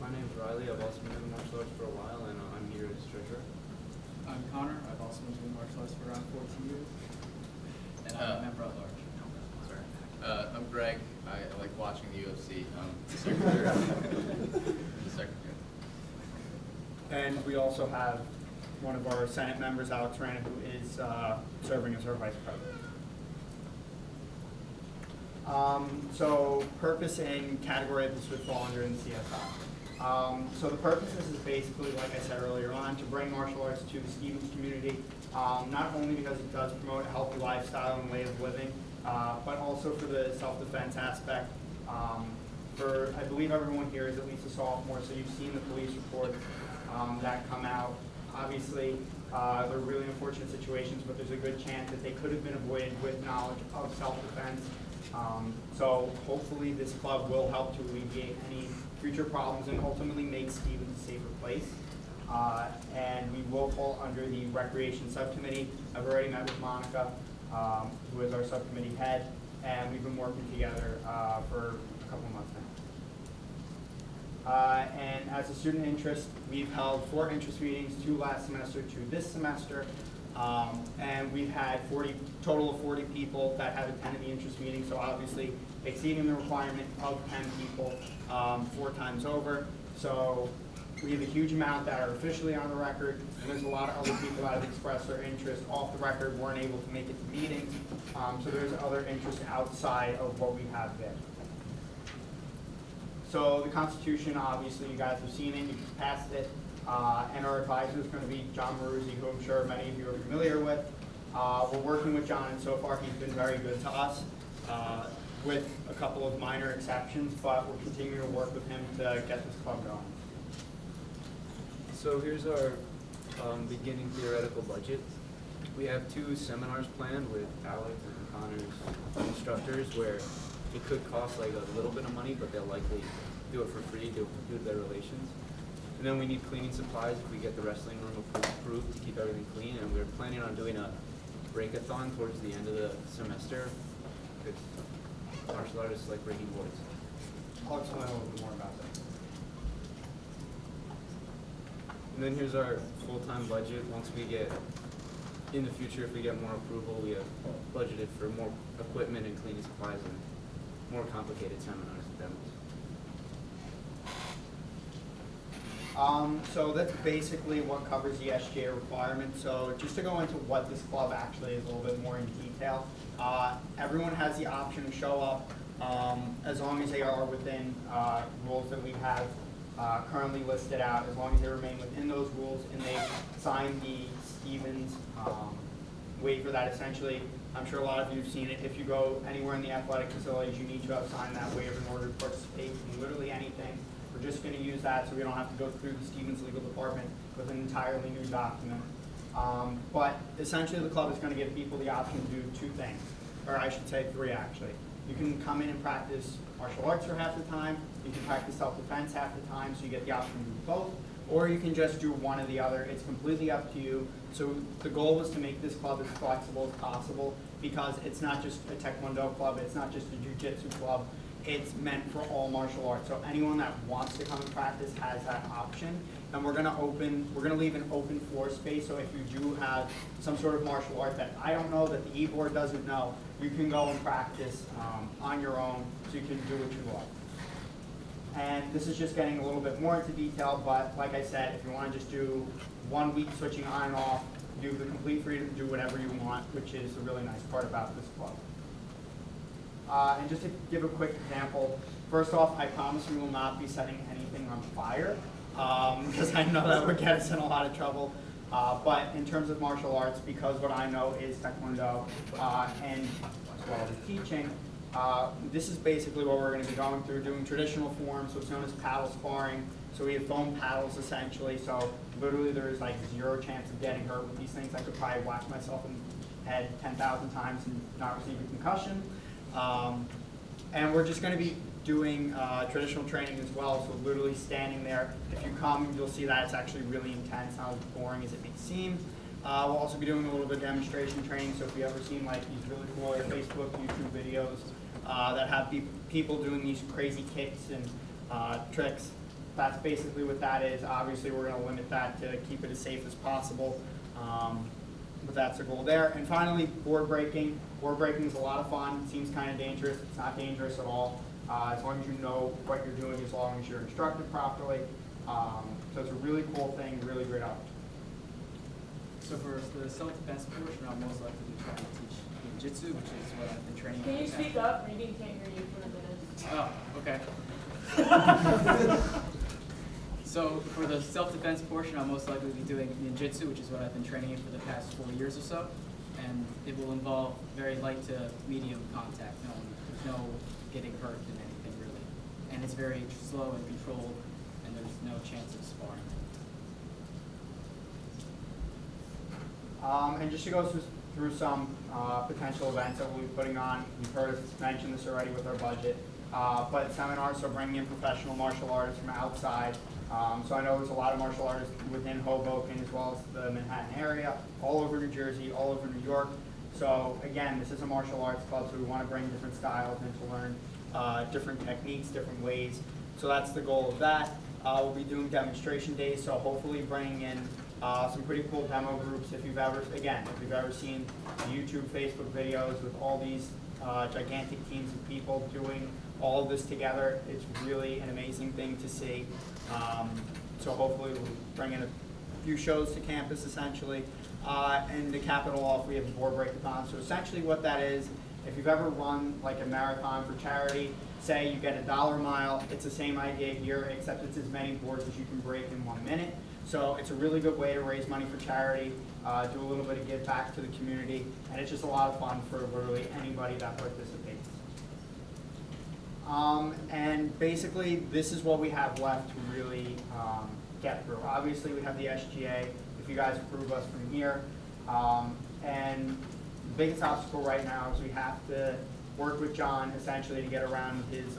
My name's Riley. I've also been doing martial arts for a while, and I'm here as treasurer. I'm Connor. I've also been doing martial arts for around 14 years. And I'm a member at large. Sorry. I'm Greg. I like watching the UFC. The secretary. The secretary. And we also have one of our Senate members, Alex Rana, who is serving as our vice president. So purpose and category of this would fall under in CSI. So the purpose is basically, like I said earlier on, to bring martial arts to the Stevens community, not only because it does promote a healthy lifestyle and way of living, but also for the self-defense aspect. I believe everyone here is at least a sophomore, so you've seen the police reports that come out. Obviously, they're really unfortunate situations, but there's a good chance that they could have been avoided with knowledge of self-defense. So hopefully this club will help to alleviate any future problems and ultimately make Stevens a safer place. And we will fall under the recreation subcommittee. I've already met with Monica, who is our subcommittee head, and we've been working together for a couple of months now. And as a student interest, we've held 4 interest meetings, 2 last semester, 2 this semester. And we've had total of 40 people that have attended the interest meeting, so obviously exceeding the requirement of 10 people 4 times over. So we have a huge amount that are officially on the record, and there's a lot of other people that have expressed their interest off the record, weren't able to make it to meetings. So there's other interest outside of what we have there. So the Constitution, obviously you guys have seen it, you've passed it. And our advisor is going to be John Maruzzi, who I'm sure many of you are familiar with. We're working with John, and so far he's been very good to us, with a couple of minor exceptions, but we're continuing to work with him to get this club going. So here's our beginning theoretical budget. We have 2 seminars planned with Alex and Connor's instructors, where it could cost like a little bit of money, but they'll likely do it for free due to their relations. And then we need cleaning supplies if we get the wrestling room approved to keep everything clean. And we're planning on doing a break-a-thon towards the end of the semester, because martial artists like breaking boards. I'll explain a little bit more about that. And then here's our full-time budget. Once we get, in the future, if we get more approval, we have budgeted for more equipment and cleaning supplies and more complicated seminars and demos. So that's basically what covers the SGA requirements. So just to go into what this club actually is a little bit more in detail, everyone has the option to show up as long as they are within rules that we have currently listed out, as long as they remain within those rules and they sign the Stevens waiver that essentially, I'm sure a lot of you have seen it, if you go anywhere in the athletic facilities, you need to have signed that waiver in order to participate in literally anything. We're just going to use that so we don't have to go through the Stevens legal department with an entirely new document. But essentially the club is going to give people the option to do two things, or I should say three actually. You can come in and practice martial arts for half the time, you can practice self-defense half the time, so you get the option to do both, or you can just do one or the other. It's completely up to you. So the goal was to make this club as flexible as possible because it's not just a Taekwondo club, it's not just a Jiu-Jitsu club, it's meant for all martial arts. So anyone that wants to come and practice has that option. And we're gonna leave an open floor space, so if you do have some sort of martial art that I don't know, that the e-board doesn't know, you can go and practice on your own, so you can do what you want. And this is just getting a little bit more into detail, but like I said, if you want to just do 1 week switching on and off, you have the complete freedom to do whatever you want, which is a really nice part about this club. And just to give a quick example, first off, I promise we will not be setting anything on fire, because I know that would get us in a lot of trouble. But in terms of martial arts, because what I know is Taekwondo and as well as teaching, this is basically what we're going to be going through, doing traditional forms, so it's known as paddle sparring. So we have foam paddles essentially, so literally there is like 0 chance of getting hurt with these things. I could probably whack myself in the head 10,000 times and not receive a concussion. And we're just going to be doing traditional training as well, so literally standing there. If you come, you'll see that it's actually really intense, not as boring as it may seem. We'll also be doing a little bit of demonstration training, so if you ever seen like these really cool Facebook, YouTube videos that have people doing these crazy kicks and tricks, that's basically what that is. Obviously, we're going to limit that to keep it as safe as possible, but that's the goal there. And finally, board breaking. Board breaking is a lot of fun. It seems kind of dangerous. It's not dangerous at all, as long as you know what you're doing, as long as you're instructed properly. So it's a really cool thing, really great opportunity. So for the self-defense portion, I'll most likely be trying to teach Jiu-Jitsu, which is what I've been training. Can you speak up? Reading can't hear you for a minute. Oh, okay. So for the self-defense portion, I'll most likely be doing ninjutsu, which is what I've been training in for the past 4 years or so. And it will involve very light to medium contact. There's no getting hurt in anything really. And it's very slow and controlled, and there's no chance of sparring. And just to go through some potential events that we'll be putting on, you've heard us mention this already with our budget, but seminars, so bringing in professional martial artists from outside. So I know there's a lot of martial artists within Hoboken as well as the Manhattan area, all over New Jersey, all over New York. So again, this is a martial arts club, so we want to bring different styles and to learn different techniques, different ways. So that's the goal of that. We'll be doing demonstration days, so hopefully bringing in some pretty cool demo groups. If you've ever seen YouTube, Facebook videos with all these gigantic teams of people doing all of this together, it's really an amazing thing to see. So hopefully we'll bring in a few shows to campus essentially. And to cap it all off, we have a board breakathon. So essentially what that is, if you've ever run like a marathon for charity, say you get $1 a mile, it's the same idea here, except it's as many boards as you can break in 1 minute. So it's a really good way to raise money for charity, do a little bit of give back to the community, and it's just a lot of fun for literally anybody that participates. And basically, this is what we have left to really get through. Obviously, we have the SGA, if you guys approve us from here. And the biggest obstacle right now is we have to work with John essentially to get around his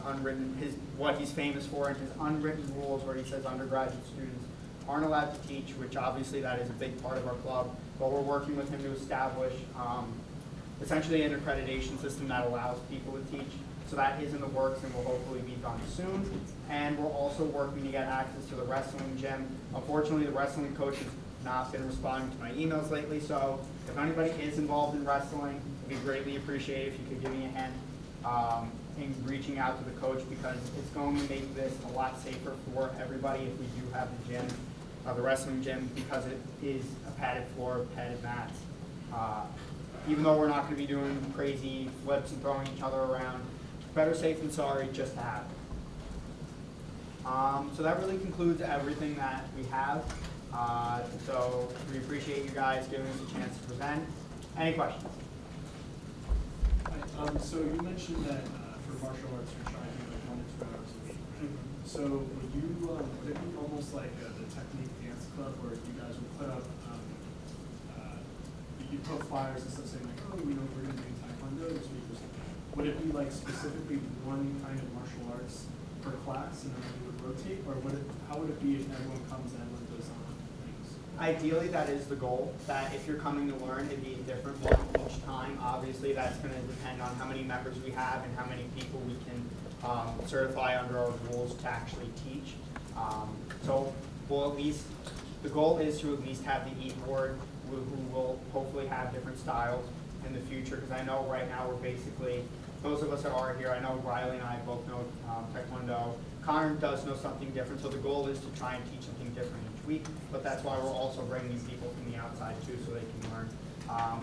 what he's famous for and his unwritten rules where he says undergraduate students aren't allowed to teach, which obviously that is a big part of our club, but we're working with him to establish essentially an accreditation system that allows people to teach. So that is in the works and will hopefully be done soon. And we're also working to get access to the wrestling gym. Unfortunately, the wrestling coach has not been responding to my emails lately, so if anybody is involved in wrestling, it'd be greatly appreciated if you could give me a hand in reaching out to the coach, because it's going to make this a lot safer for everybody if we do have the gym, the wrestling gym, because it is a padded floor, padded mats. Even though we're not going to be doing crazy flips and throwing each other around, better safe than sorry just to have it. So that really concludes everything that we have. So we appreciate you guys giving us a chance to present. Any questions? So you mentioned that for martial arts you're trying to do like 1 to 2 hours a week, right? So would it be almost like the technique dance club where you guys would put up, you put flyers and stuff saying like, oh, we're going to do Taekwondo this week or something. Would it be like specifically one kind of martial arts per class and then you would rotate, or how would it be if everyone comes in with those things? Ideally, that is the goal, that if you're coming to learn, it'd be a different one each time. Obviously, that's going to depend on how many members we have and how many people we can certify under our rules to actually teach. So we'll at least, the goal is to at least have the e-board who will hopefully have different styles in the future, because I know right now we're basically, those of us that are here, I know Riley and I both know Taekwondo. Connor does know something different, so the goal is to try and teach something different each week, but that's why we're also bringing people from the outside too, so they can learn.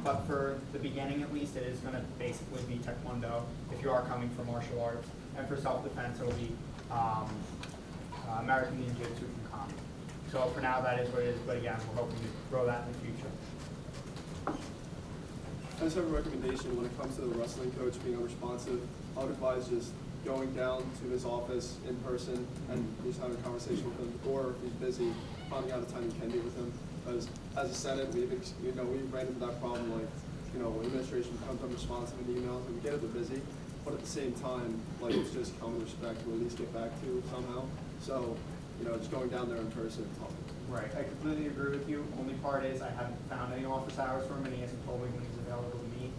But for the beginning at least, it is going to basically be Taekwondo if you are coming from martial arts, and for self-defense it'll be American Ninjutsu from Kami. So for now that is what it is, but again, we're hoping to grow that in the future. I just have a recommendation when it comes to the wrestling coach being unresponsive. I would advise just going down to his office in person and just having a conversation with him, or if he's busy, finding out a time you can meet with him. Because as a Senate, we've ran into that problem, like, administration becomes unresponsive in emails, and we get it, they're busy, but at the same time, like, it's just common respect to at least get back to somehow. So, just going down there in person and talking. Right, I completely agree with you. Only part is I haven't found any office hours for him, and he hasn't told me when he's available to meet.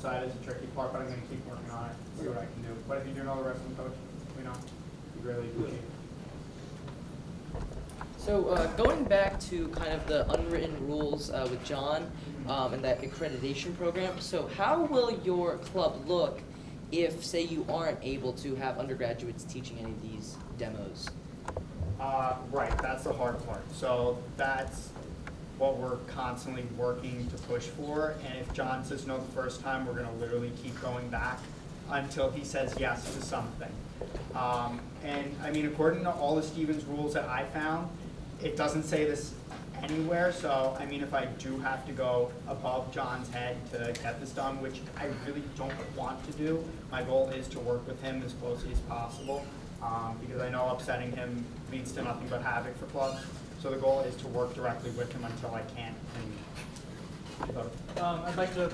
So that is a tricky part, but I'm going to keep working on it, see what I can do. But if you do know the wrestling coach, we really appreciate it. So going back to kind of the unwritten rules with John and that accreditation program, so how will your club look if, say, you aren't able to have undergraduates teaching any of these demos? Right, that's the hard part. So that's what we're constantly working to push for. And if John says no the first time, we're going to literally keep going back until he says yes to something. And I mean, according to all the Stevens rules that I found, it doesn't say this anywhere. So I mean, if I do have to go above John's head to get this done, which I really don't want to do, my goal is to work with him as closely as possible. Because I know upsetting him leads to nothing but havoc for clubs. So the goal is to work directly with him until I can't. I'd like to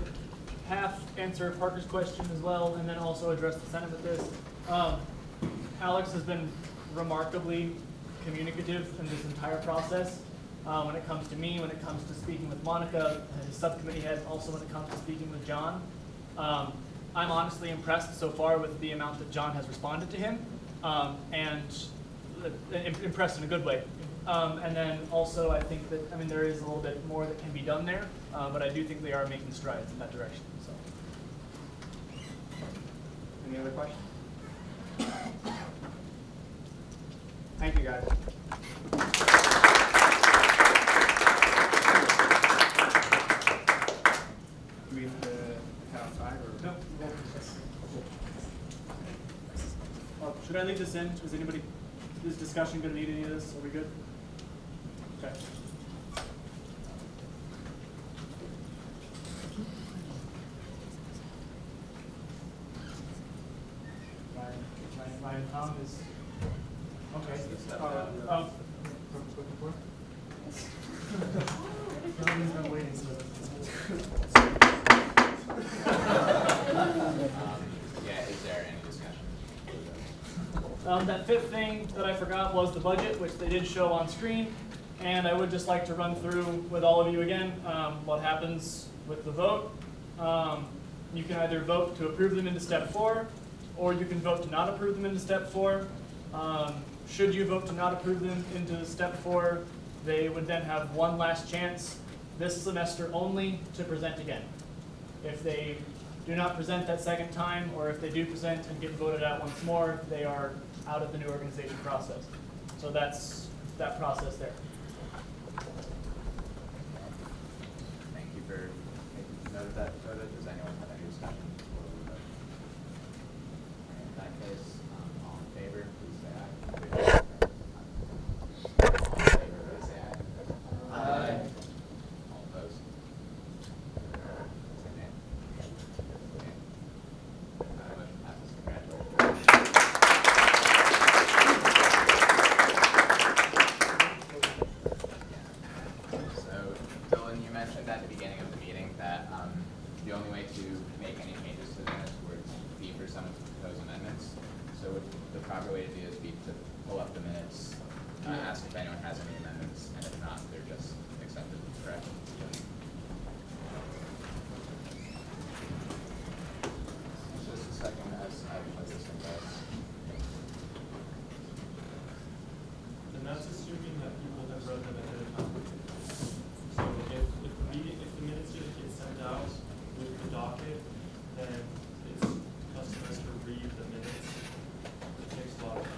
half answer Parker's question as well, and then also address the Senate with this. Alex has been remarkably communicative in this entire process. When it comes to me, when it comes to speaking with Monica, his subcommittee head, also when it comes to speaking with John. I'm honestly impressed so far with the amount that John has responded to him. And impressed in a good way. And then also I think that, there is a little bit more that can be done there, but I do think they are making strides in that direction. So. Any other questions? Thank you, guys. Do we have to head outside or? No. Should I leave this in? Is discussion going to need any of this? Are we good? Okay. Ryan Tom is, okay. He's been waiting Is there any discussion? That fifth thing that I forgot was the budget, which they did show on screen. And I would just like to run through with all of you again what happens with the vote. You can either vote to approve them into step 4, or you can vote to not approve them into step 4. Should you vote to not approve them into step 4, they would then have one last chance this semester only to present again. If they do not present that second time, or if they do present and get voted out once more, they are out of the new organization process. So that's that process there. Thank you for making note of that, Dakota. Does anyone have any discussion before we vote? In that case, all in favor, please say aye. All in favor, please say aye. Aye. All opposed? Say nay. Okay. Motion passes. Congratulations. So, Dylan, you mentioned at the beginning of the meeting that the only way to make any changes to the minutes would be for someone to propose amendments. So would the proper way to do this be to pull up the minutes, ask if anyone has any amendments, and if not, they're just accepted, correct? Just a second as I put this in place. And that's assuming that people have read them ahead of time. So if the minutes didn't get sent out with the docket, then it's customary to read the minutes. It takes a lot of time.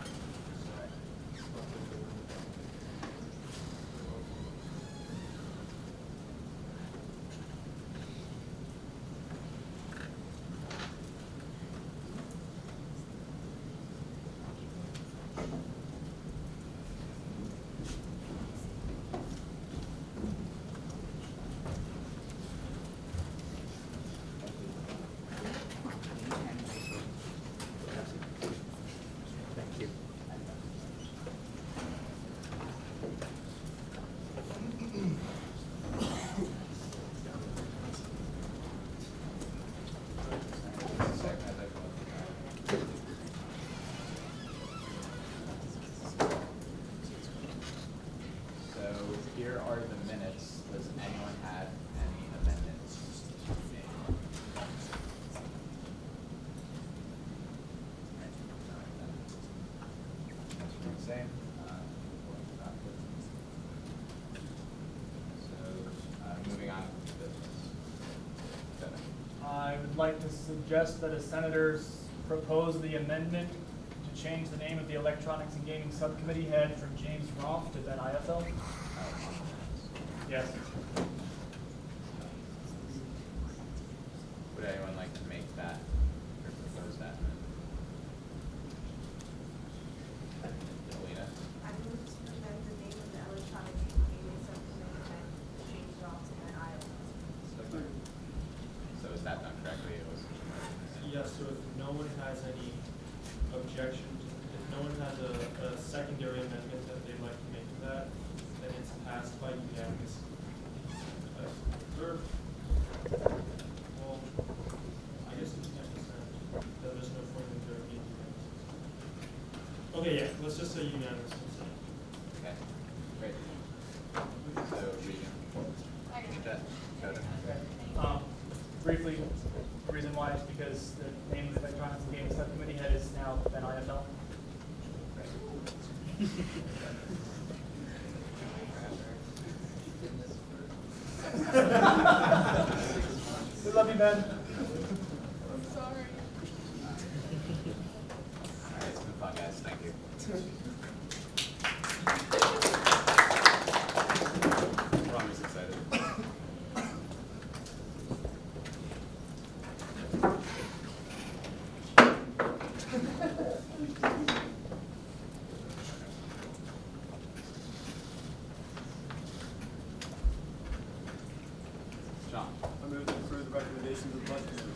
Thank you. So here are the minutes. Does anyone have any amendments to make? Same. So moving on to business. I would like to suggest that as senators propose the amendment to change the name of the Electronics and Gaming Subcommittee head from James Roth to Ben IFL. Yes. Would anyone like to make that or propose that? Alina? I move to amend the name of the Electronics and Gaming Subcommittee and change it all to an IO. So is that done correctly? It was. Yes, so if no one has any objection, if no one has a secondary amendment that they'd like to make to that, then it's passed by unanimous. Third, well, I guess it's 10%. There's no point in there being unanimous. Okay, yeah, let's just say unanimous consent. Okay, great. So, Regan. Dakota. Briefly, the reason why is because the name of the Electronics and Gaming Subcommittee head is now Ben IFL. We love you, Ben. I'm sorry. All right, it's been fun, guys. Thank you. Ron is excited. John. I move to approve the recommendations of the budget committee.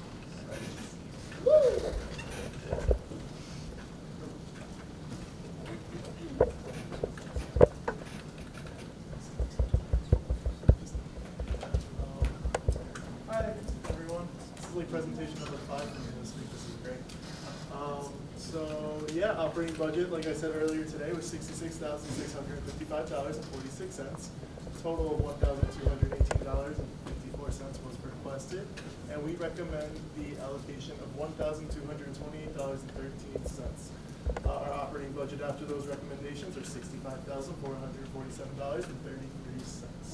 Hi, everyone. This is like presentation number 5 for me this week. This is great. So yeah, operating budget, like I said earlier today, was $66,655.46. Total of $1,218.54. was requested, and we recommend the allocation of $1,228.13. Our operating budget after those recommendations are $65,447.33.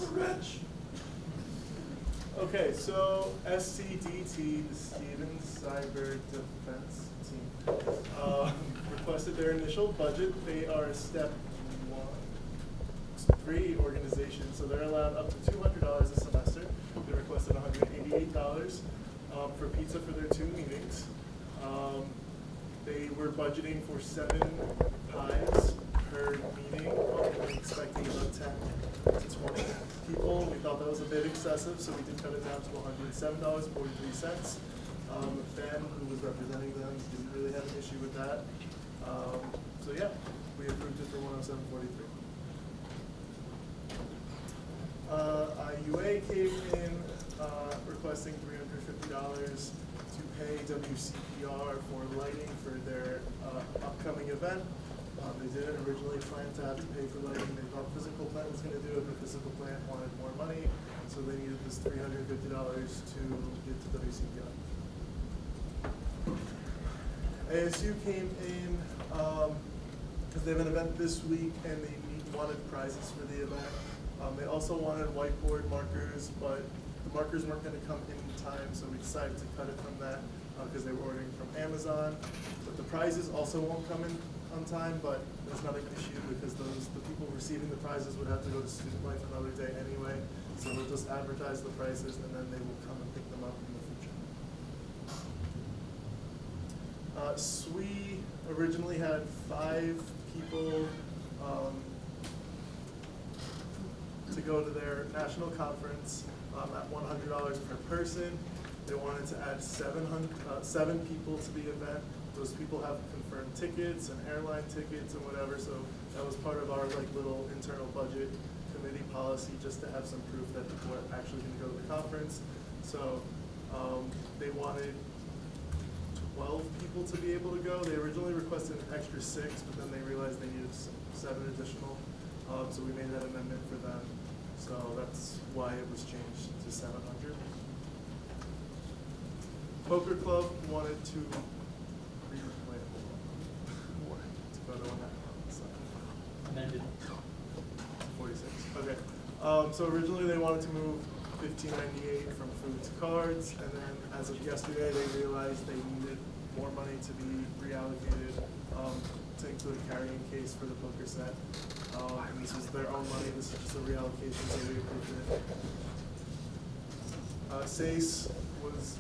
We're rich. Okay, so SCDT, the Stevens Cyber Defense Team, requested their initial budget. They are a step 3 organization, so they're allowed up to $200 a semester. They requested $188 for pizza for their 2 meetings. They were budgeting for 7 pies per meeting, expecting about 10 to 20 people. We thought that was a bit excessive, so we did cut it down to $107.43. Ben, who was representing them, didn't really have an issue with that. So yeah, we approved it for $107.43. IUA came in requesting $350 to pay WCPR for lighting for their upcoming event. They didn't originally plan to have to pay for lighting. They thought physical plant was going to do it, but physical plant wanted more money, so they needed this $350 to give to WCPR. ASU came in because they have an event this week and they wanted prizes for the event. They also wanted whiteboard markers, but the markers weren't going to come in time, so we decided to cut it from that because they were ordering from Amazon. But the prizes also won't come in on time, but that's not an issue because the people receiving the prizes would have to go to Student Life another day anyway. So we'll just advertise the prices and then they will come and pick them up in the future. SWE originally had 5 people to go to their national conference at $100 per person. They wanted to add 7 people to the event. Those people have confirmed tickets and airline tickets and whatever, so that was part of our little internal budget committee policy, just to have some proof that people are actually going to go to the conference. So they wanted 12 people to be able to go. They originally requested an extra 6, but then they realized they needed 7 additional, so we made that amendment for them. So that's why it was changed to 700. Poker Club wanted to Amended. 46. Okay. So originally they wanted to move $15.98 from food to cards, and then as of yesterday they realized they needed more money to be reallocated to include a carrying case for the poker set. And this is their own money. This is just a reallocation, so we approved it. SACE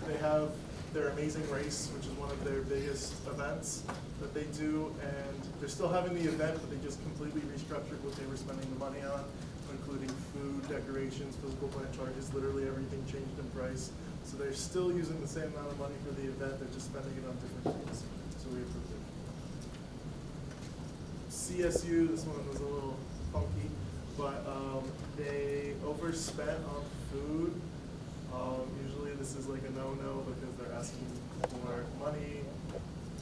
they have their Amazing Race, which is one of their biggest events that they do, and they're still having the event, but they just completely restructured what they were spending the money on, including food, decorations, physical plant charges, literally everything changed in price. So they're still using the same amount of money for the event, they're just spending it on different things. So we approved it. CSU, this one was a little funky, but they overspent on food. Usually this is like a no-no because they're asking for money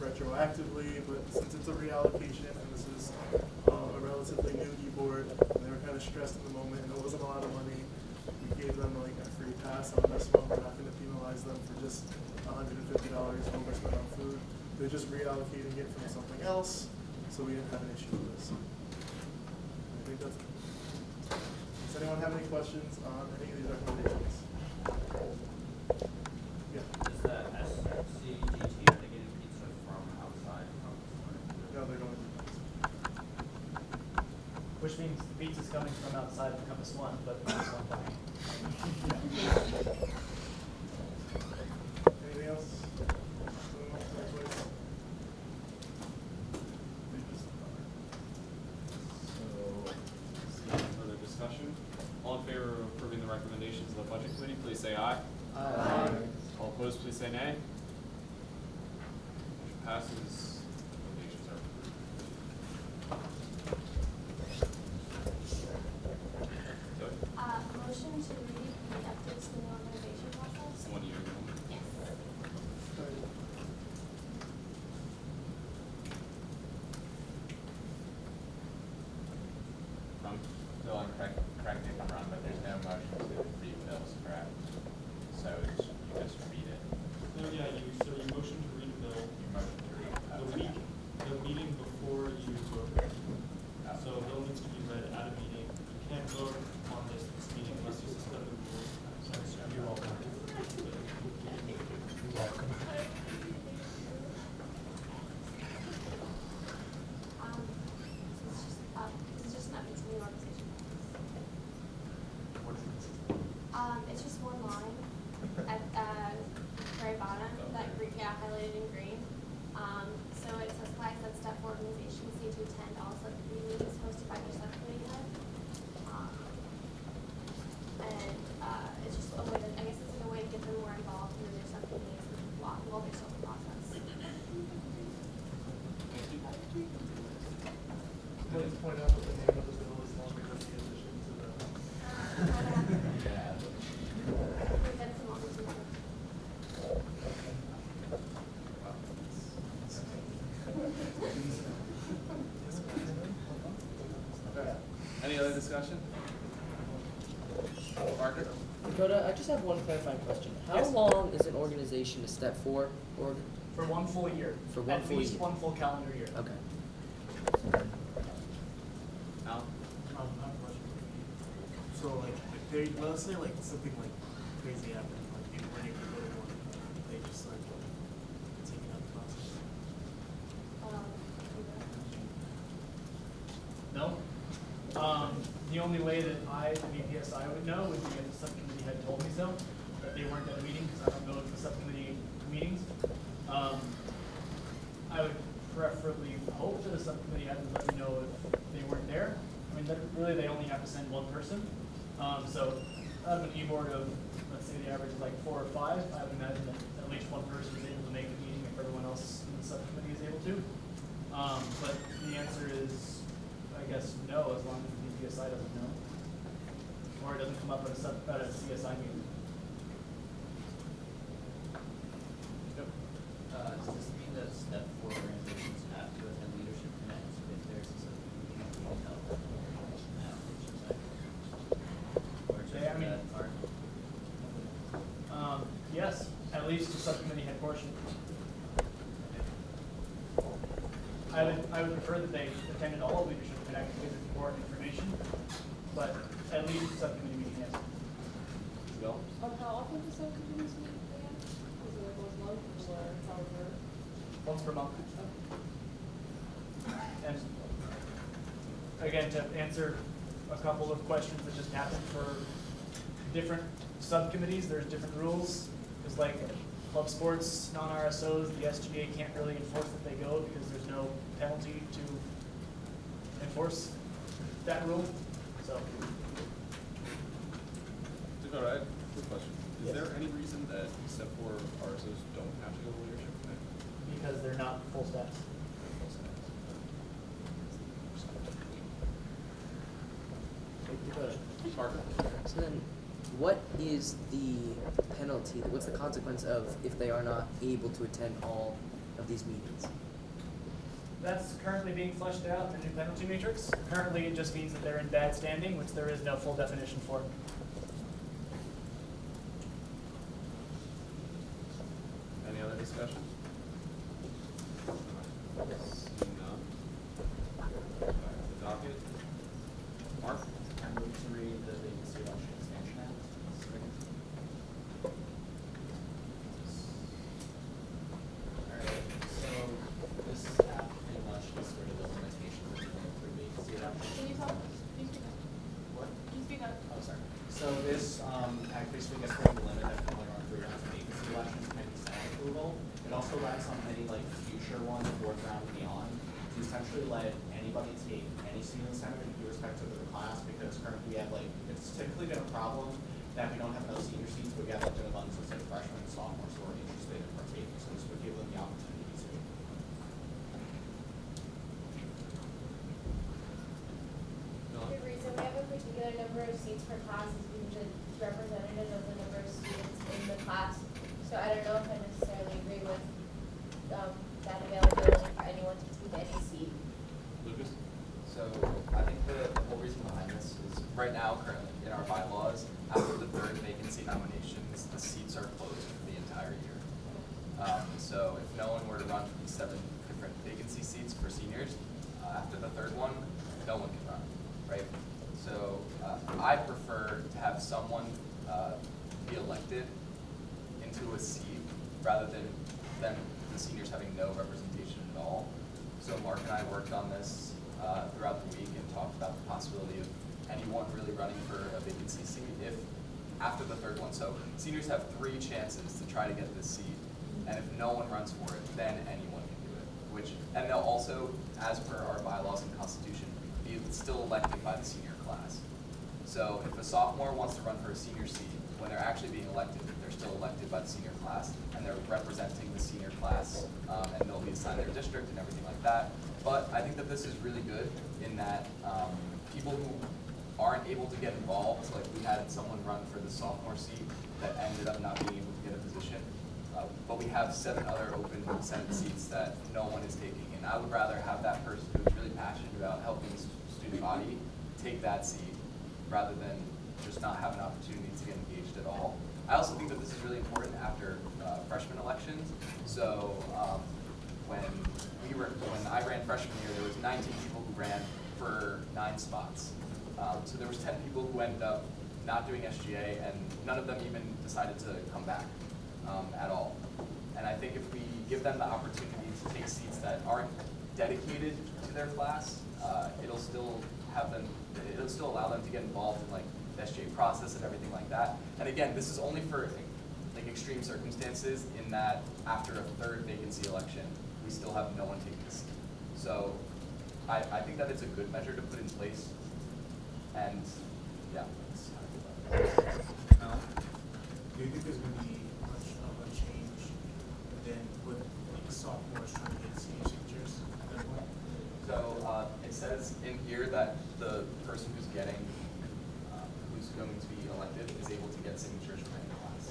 retroactively, but since it's a reallocation and this is a relatively new board, and they were kind of stressed in the moment and it wasn't a lot of money, we gave them like a free pass on this one. We're not going to penalize them for just $150 overspent on food. They're just reallocating it from something else, so we didn't have an issue with this. I think that's it. Does anyone have any questions on any of these recommendations? Yeah. Is the SCGT, are they getting pizza from outside? No, they're going to. Which means the pizza's coming from outside of Compass One, but Compass One coming. Anything else? So, further discussion? All in favor of approving the recommendations of the Budget Committee, please say aye. Aye. All opposed, please say nay. Motion passes. Recommendations are approved. Zoe? Motion to read the updates to the organization process. The one you agree on? Yes. Bill, correct me if I'm wrong, but there's no motion to read Bill's, correct? Yeah, highlighted in green. So it specifies that step 4 organizations need to attend all subcommittee meetings hosted by their subcommittee head. And it's just a way to, I guess it's like a way to get them more involved in their subcommittees while they're still in the process. Let's point out that the name of the bill is longer than the addition to the. Any other discussion? Parker? Dakota, I just have one clarifying question. How Yes. long is an organization a step 4 org? For 1 full year. For 1 full year. At least 1 full calendar year. Okay. Al? I have a question. So like, if they, let's say like something like crazy happened, like people weren't able to go to work, they just like taking out the process. No. The only way that I, the VPSI, would know would be if the subcommittee had told me so, that they weren't at a meeting, because I don't go to the subcommittee meetings. I would preferably hope that the subcommittee had to let me know if they weren't there. I mean, really, they only have to send 1 person. So out of an e-board of, let's say the average is like 4 or 5, I would imagine that at least 1 person is able to make a meeting if everyone else in the subcommittee is able to. But the answer is, I guess, no, as long as the VPSI doesn't know. Or it doesn't come up at a CSI meeting. Does this mean that step 4 organizations have to attend leadership connects if there's a subcommittee held? Or just Yeah, I mean, that part? Yes, at least the subcommittee head portion. I would prefer that they attended all leadership connect because it's important information, but at least the subcommittee meeting, yes. Bill? How often does subcommittees meet again? Is it once a month or however? Once per month. And again, to answer a couple of questions that just happened for different subcommittees, there's different rules. There's like club sports, non-RSOs, the SGA can't really enforce that they go because there's no penalty to enforce that rule, so. Dakota, I have a quick question. Is Yes. there any reason that step 4 RSOs don't have to go to leadership connect? Because they're not full steps. Parker? So then, what is the penalty, what's the consequence of if they are not able to attend all of these meetings? That's currently being fleshed out in the new penalty matrix. Currently, it just means that they're in bad standing, which there is no full definition for. Any other discussion? Seeing none. The docket. Mark? I move to read the vacancy election expansion act. Alright, so this act pretty much gets rid of the limitations of the vacancy election. Can you talk? Can you speak up? What? Can you speak up? Oh, sorry. So this act basically gets rid of the limit that can only run 3 rounds of vacancy elections pending Senate approval. It also allows on many like future ones, 4th round and beyond, to essentially let anybody take any seat in the Senate irrespective of the class, because currently we have like, it's typically been a problem that we don't have enough senior seats, but we have like an abundance of say freshmen and sophomores who are interested in partaking, so this would give them the opportunity to. The reason we have a particular number of seats per class is because it's representative of the number of students in the class. So I don't know if I necessarily agree with that availability for anyone to take any seat. Lucas? So I think the whole reason behind this is right now, currently in our bylaws, after the 3rd vacancy nominations, the seats are closed for the entire year. So if no one were to run for these 7 different vacancy seats for seniors, after the 3rd one, no one can run, right? So I prefer to have someone be elected into a seat rather than the seniors having no representation at all. So Mark and I worked on this throughout the week and talked about the possibility of anyone really running for a vacancy seat if after the 3rd one. So seniors have 3 chances to try to get this seat. And if no one runs for it, then anyone can do it. And they'll also, as per our bylaws and constitution, be still elected by the senior class. So if a sophomore wants to run for a senior seat, when they're actually being elected, they're still elected by the senior class, and they're representing the senior class, and they'll be assigned their district and everything like that. But I think that this is really good in that people who aren't able to get involved, like we had someone run for the sophomore seat that ended up not being able to get a position. But we have 7 other open Senate seats that no one is taking. And I would rather have that person who is really passionate about helping the student body take that seat rather than just not have an opportunity to get engaged at all. I also think that this is really important after freshman elections. So when I ran freshman year, there was 19 people who ran for 9 spots. So there was 10 people who ended up not doing SGA, and none of them even decided to come back at all. And I think if we give them the opportunity to take seats that aren't dedicated to their class, it'll still allow them to get involved in like the SGA process and everything like that. And again, this is only for like extreme circumstances in that after a 3rd vacancy election, we still have no one taking a seat. So I think that it's a good measure to put in place. And yeah, that's how I feel about it. Do you think there's going to be much of a change than with like sophomores trying to get senior signatures at that point? So it says in here that the person who's going to be elected is able to get signatures from any class.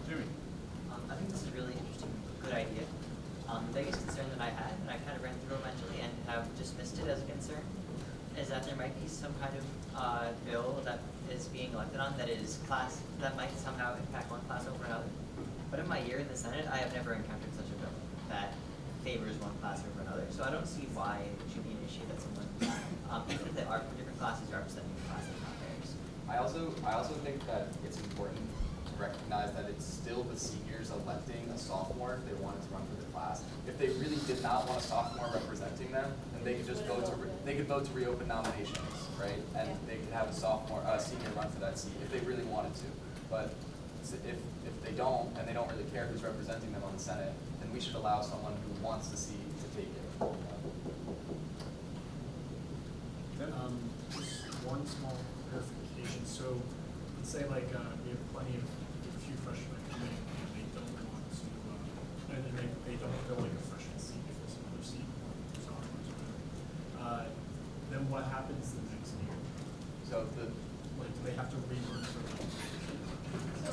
Jimmy. I think this is really interesting, good idea. The biggest concern that I had, and I kind of ran through it mentally and have dismissed it as a concern, is that there might be some kind of bill that is being elected on that is class, that might somehow impact one class over another. But in my year in the Senate, I have never encountered such a bill that favors one class over another. So I don't see why it should be an issue that someone, even if they are from different classes, representing the class, not theirs. I also think that it's important to recognize that it's still the seniors electing a sophomore if they wanted to run for the class. If they really did not want a sophomore representing them, then they could just vote to reopen nominations, right? And they could have a senior run for that seat if they really wanted to. But if they don't, and they don't really care who's representing them on the Senate, then we should allow someone who wants the seat to take it. Just one small clarification. So let's say like we have plenty of a few freshmen coming in and they don't want to, and then they don't feel like a freshman seat if there's another seat for sophomores or whatever. Then what happens the next year? So do they have to rerun for them? So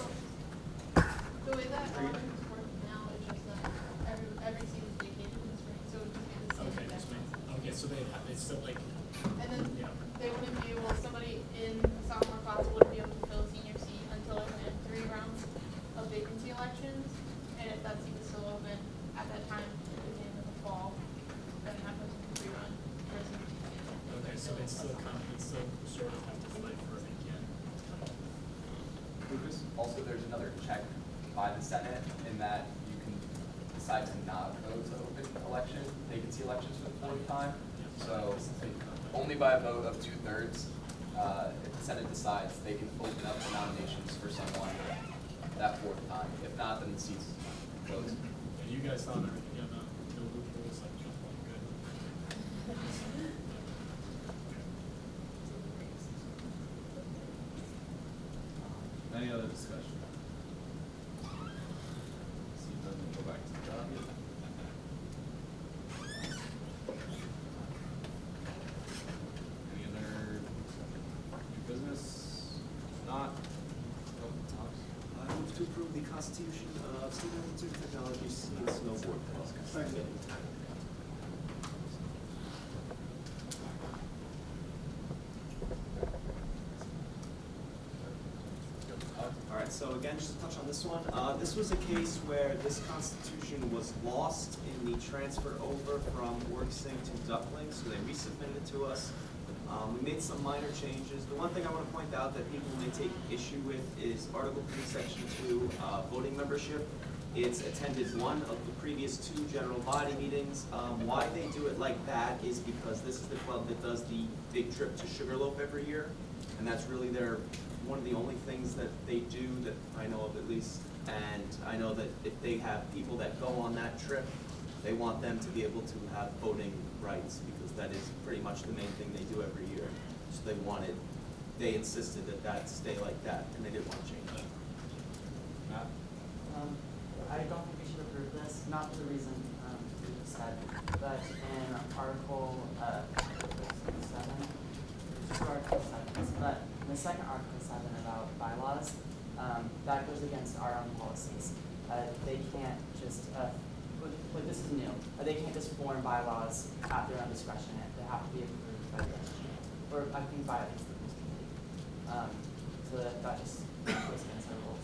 the way that works now is just that every seat is vacated in the spring, so it would just be the same exact. Okay, so they still like. And then they wouldn't be able, somebody in the sophomore class wouldn't be able to fill a senior seat until they had 3 rounds of vacancy elections. And if that seat was still open at that time, at the end of the fall, then that person could rerun for a senior seat. Okay, so they still sort of have to fight for it again. Lucas, also there's another check by the Senate in that you can decide to not go to open election, vacancy elections for the 4th time. So only by a vote of 2/3, if the Senate decides, they can open up the nominations for someone that 4th time. If not, then the seat's closed. And you guys found everything, no loopholes, like good. Any other discussion? See, it doesn't go back to the docket. Any other new business? Not? I move to approve the Constitution of Student Institute of Technology Ski and Snowboard Club. Second. Alright, so again, just to touch on this one, this was a case where this constitution was lost in the transfer over from Worksing to Duckling, so they resubmitted it to us. We made some minor changes. The one thing I want to point out that people may take issue with is Article 3, Section 2, voting membership. It's attended one of the previous 2 general body meetings. Why they do it like that is because this is the club that does the big trip to Sugarloaf every year, and that's really their one of the only things that they do that I know of at least, and I know that if they have people that go on that trip, they want them to be able to have voting rights, because that is pretty much the main thing they do every year. So they insisted that that stay like that, and they didn't want to change it. Matt? I don't think we should approve this, not for the reason you just said, but in Article 7, just Article 7, but in the second Article 7 about bylaws, that goes against our own policies. They can't just, like this is new, they can't just form bylaws at their own discretion. They have to be approved by the SGA, or I think by at least the rules committee. So that just goes against our rules.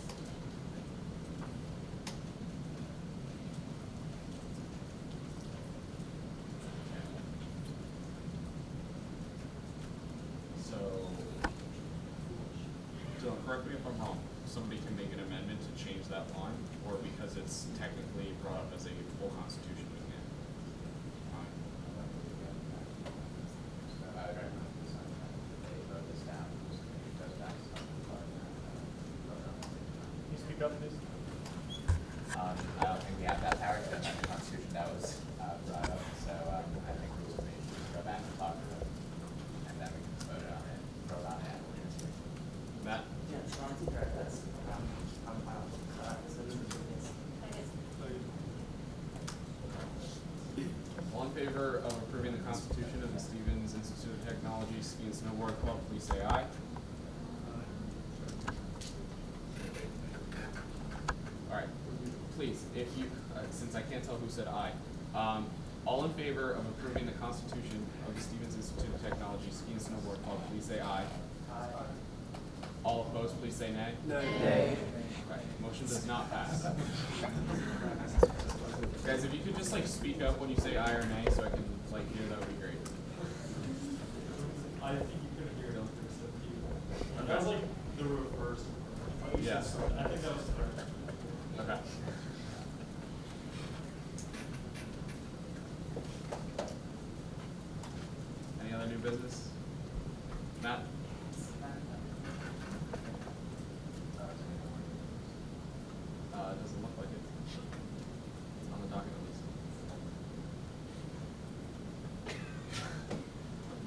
So correct me if I'm wrong, somebody can make an amendment to change that line, or because it's technically brought up as a full constitution, we can't. So I would recommend this on, they vote this down, just maybe it goes back to something like that. Can you speak up, please? I don't think we have that power to amend the constitution that was brought up, so I think we will maybe just go back and talk about it, and then we can vote on it, vote on it afterwards. Matt? Yeah, Sean's correct. That's I'm fine with that. So this is All in favor of approving the Constitution of the Stevens Institute of Technology Ski and Snowboard Club, please say aye. All right, please, if you, since I can't tell who said aye, all in favor of approving the Constitution of the Stevens Institute of Technology Ski and Snowboard Club, please say aye. Aye. All opposed, please say nay. Nay. Right, motion does not pass. Guys, if you could just like speak up when you say aye or nay, so I can like hear, that would be great. I think you couldn't hear it on the That was like the reverse. Yeah. I think that was the third. Okay. Any other new business? Matt? It doesn't look like it. It's on the docket at least.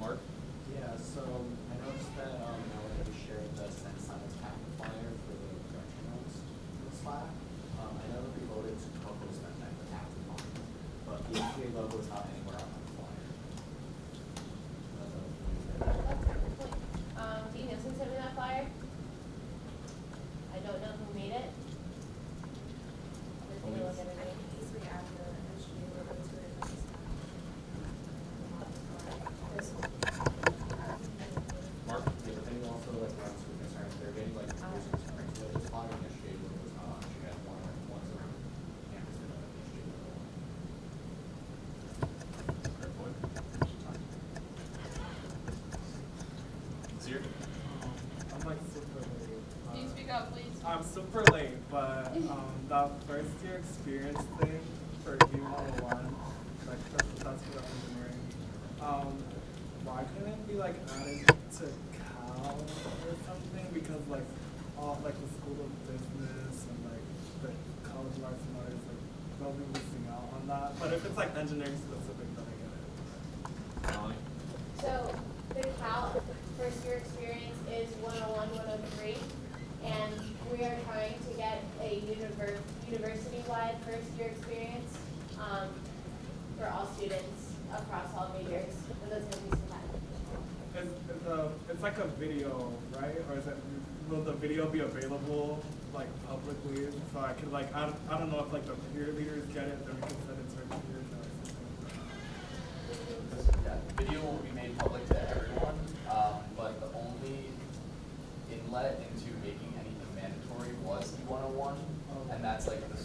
Mark? Yeah, so I noticed that nowadays we shared the Senate Science Packet flyer for the production notes for the Slack. I know that we voted to co-host that night with Captain Mark, but the SGA logo is not anywhere on the flyer. Dean Nielsen sent me that flyer. I don't know who made it. Let's take a look at it. I can easily add the SGA logo to it. This one. Mark, the other thing also like runs with concerns, they're getting like users concerns with this following SGA logo is not on. She has one around campus that has SGA logo on. Fair point. Zero? I'm like super late. Can you speak up, please? I'm super late, but that first year experience thing for U101, like that's for engineering. Why couldn't it be like added to Cal or something? Because like all like the School of Business and like the College of Arts and Arts, like they'll be missing out on that. But if it's like engineering specific, then I get it. Molly? So the Cal first year experience is 101, 103, and we are trying to get a university-wide first year experience for all students across all majors, and that's going to be some time. It's like a video, right? Or is it, will the video be available like publicly? So I could like, I don't know if like the peer leaders get it, then we can send it to our peers or something. Yeah, the video will be made public to everyone, but the only inlet into making anything mandatory was the 101, and that's like the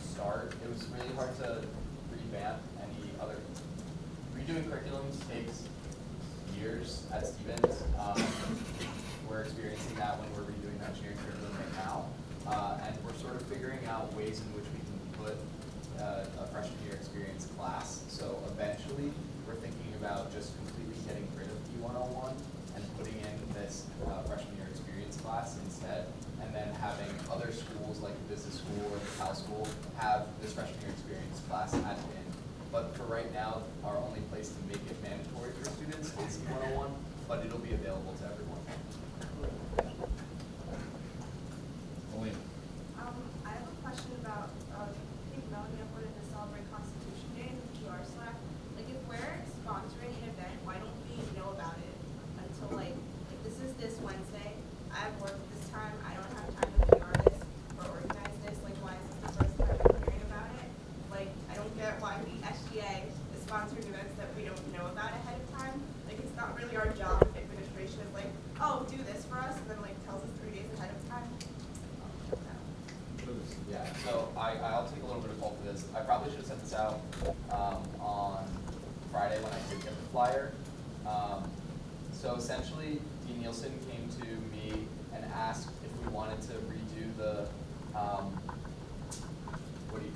start. It was really hard to revamp any other. Redoing curriculums takes years at Stevens. We're experiencing that when we're redoing the engineering curriculum right now, and we're sort of figuring out ways in which we can put a freshman year experience class. So eventually, we're thinking about just completely getting rid of the 101 and putting in this freshman year experience class experience class at in. But for right now, our only place to make it mandatory for students is E101, but it'll be available to everyone. I have a question about, I think Melanie uploaded the Celebrate Constitution Day in the QR Slack. Like, if we're sponsoring an event, why don't we know about it until, like this is this Wednesday, I have work this time, I don't have time to PR this or organize this, like, why is this the first time I'm hearing about it? Like, I don't get why the SGA is sponsoring events that we don't know about ahead of time. Like, it's not really our job if administration is like, oh, do this for us, and then, like, tells us 3 days ahead of time. Yeah, so I'll take a little bit of fault for this. I probably should have sent this out on Friday when I did get the flyer. So essentially, Dean Nielsen came to me and asked if we wanted to redo the, what do you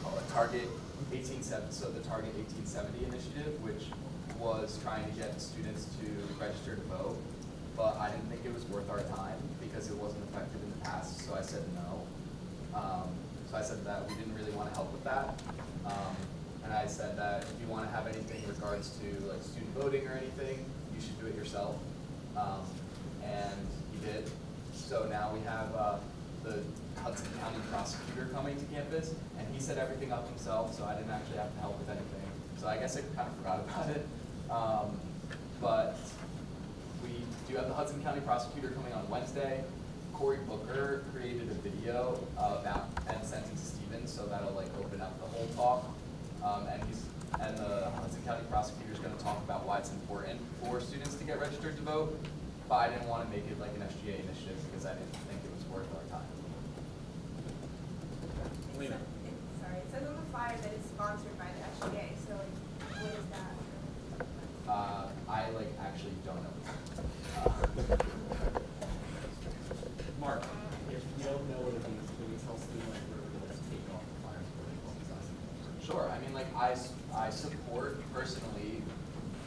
call it, Target 1870, so the Target 1870 initiative, which was trying to get students to register to vote, but I didn't think it was worth our time because it wasn't effective in the past, so I said no. So I said that we didn't really want to help with that. And I said that if you want to have anything in regards to like student voting or anything, you should do it yourself. And he did. So now we have the Hudson County prosecutor coming to campus, and he set everything up himself, so I didn't actually have to help with anything. So I guess I kind of forgot about it. But we do have the Hudson County prosecutor coming on Wednesday. Cory Booker created a video about and sent it to Stevens, so that'll like open up the whole talk. And the Hudson County prosecutor is going to talk about why it's important for students to get registered to vote. But I didn't want to make it like an SGA initiative because I didn't think it was worth our time. Sorry, it says on the flyer that it's sponsored by the SGA, so like, what is that? I like actually don't know. Mark, if you don't know what it means, can you tell student like where we're going to take off the flyers for the Sure. I mean, like I support personally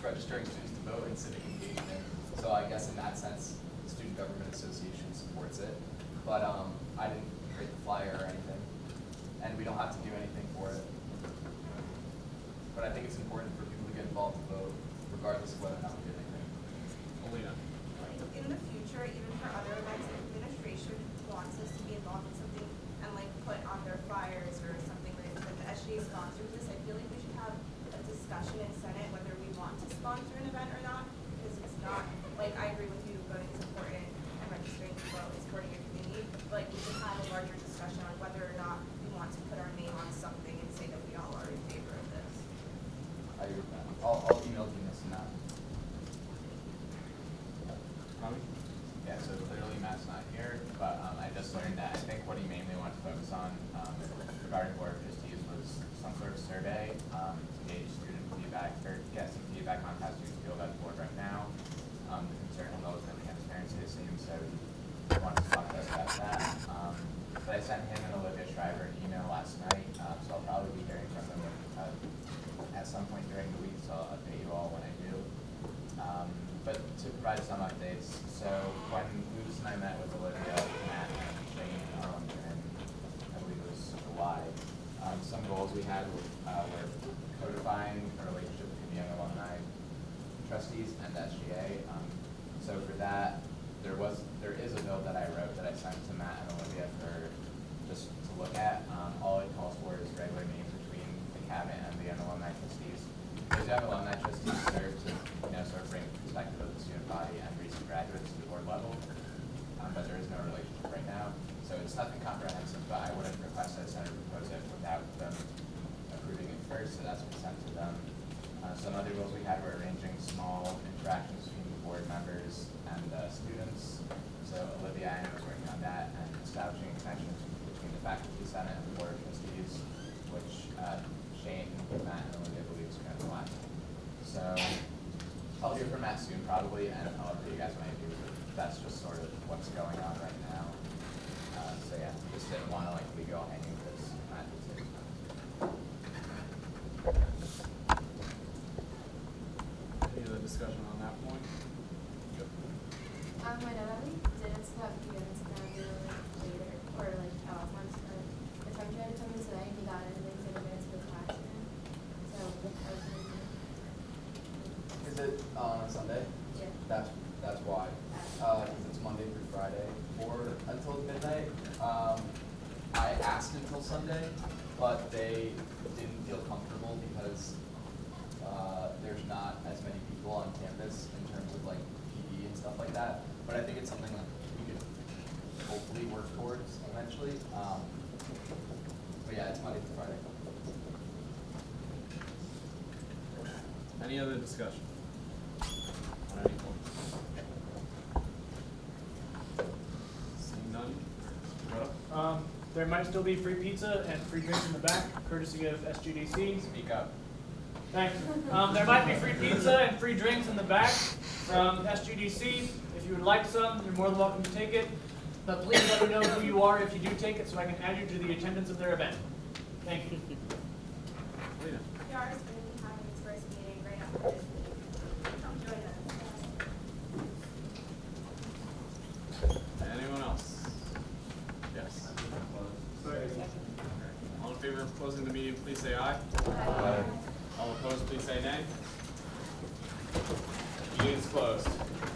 registering students to vote and civic engagement. So I guess in that sense, the Student Government Association supports it. But I didn't create the flyer or anything, and we don't have to do anything for it. But I think it's important for people to get involved and vote, regardless of whether or not we did anything. Alina. In the future, even for other events, if administration wants us to be involved in something and like put on their flyers or something like that the SGA sponsors this, I feel like we should have a discussion in Senate whether we want to sponsor an event or not, because it's not, like, I agree with you, voting is important and registering to vote is supporting your community, but like we should have a larger discussion on whether or not we want to put our name on something and say that we all are in favor of this. I agree with that. I'll email you this and that. Yeah, so clearly Matt's not here, but I just learned that I think what he mainly wanted to focus on regarding Board of Trustees was some sort of survey to gauge student feedback or get some feedback on how students feel about the board right now. The concern has always been transparency, it seems, so he wanted to talk to us about that. But I sent him and Olivia Shriver an email last night, so I'll probably be hearing from them at some point during the week, so I'll update you all when I do. But to provide some updates, so when Luce and I met with Olivia, Matt, and Shane in I believe it was July, some goals we had were codifying a relationship between young alumni trustees and the SGA. So for that, there is a bill that I wrote that I sent to Matt and Olivia for just to look at. All it calls for is regular meetings between the cabinet and the young alumni trustees. Those young alumni trustees serve to sort of bring perspective of the student body and recent graduates to the board level, but there is no relationship right now. So it's nothing comprehensive, but I wouldn't request that a senator propose it without them approving it first, so that's what we sent to them. Some other goals we had were arranging small interactions between the board members and students. So Olivia and I was working on that and establishing connections between the faculty senate and the board of trustees, which Shane, Matt, and Olivia believe is going to last. So I'll hear from Matt soon probably, and I'll update you guys when I do, but that's just sort of what's going on right now. So yeah, just didn't want to like leave you all hanging because Matt did say Any other discussion on that point? I know didn't have events later or like at all times, but if I'm trying to come in today, he got it and they said events with Is it on Sunday? Yeah. That's why. Because it's Monday through Friday or until midnight. I asked until Sunday, but they didn't feel comfortable because there's not as many people on campus in terms of like PE and stuff like that. But I think it's something that we could hopefully work towards eventually. But yeah, it's Monday through Friday. Any other discussion on any point? Seeing none? Go. There might still be free pizza and free drinks in the back, courtesy of SGDC. Speak up. Thank you. There might be free pizza and free drinks in the back from SGDC. If you would like some, you're more than welcome to take it. But please let me know who you are if you do take it so I can add you to the attendance of their event. Thank you. Lena. PR is going to be having its first meeting right after this meeting. Come join us. Anyone else? Yes. All in favor of closing the meeting, please say aye. Aye. All opposed, please say nay. Meeting is closed.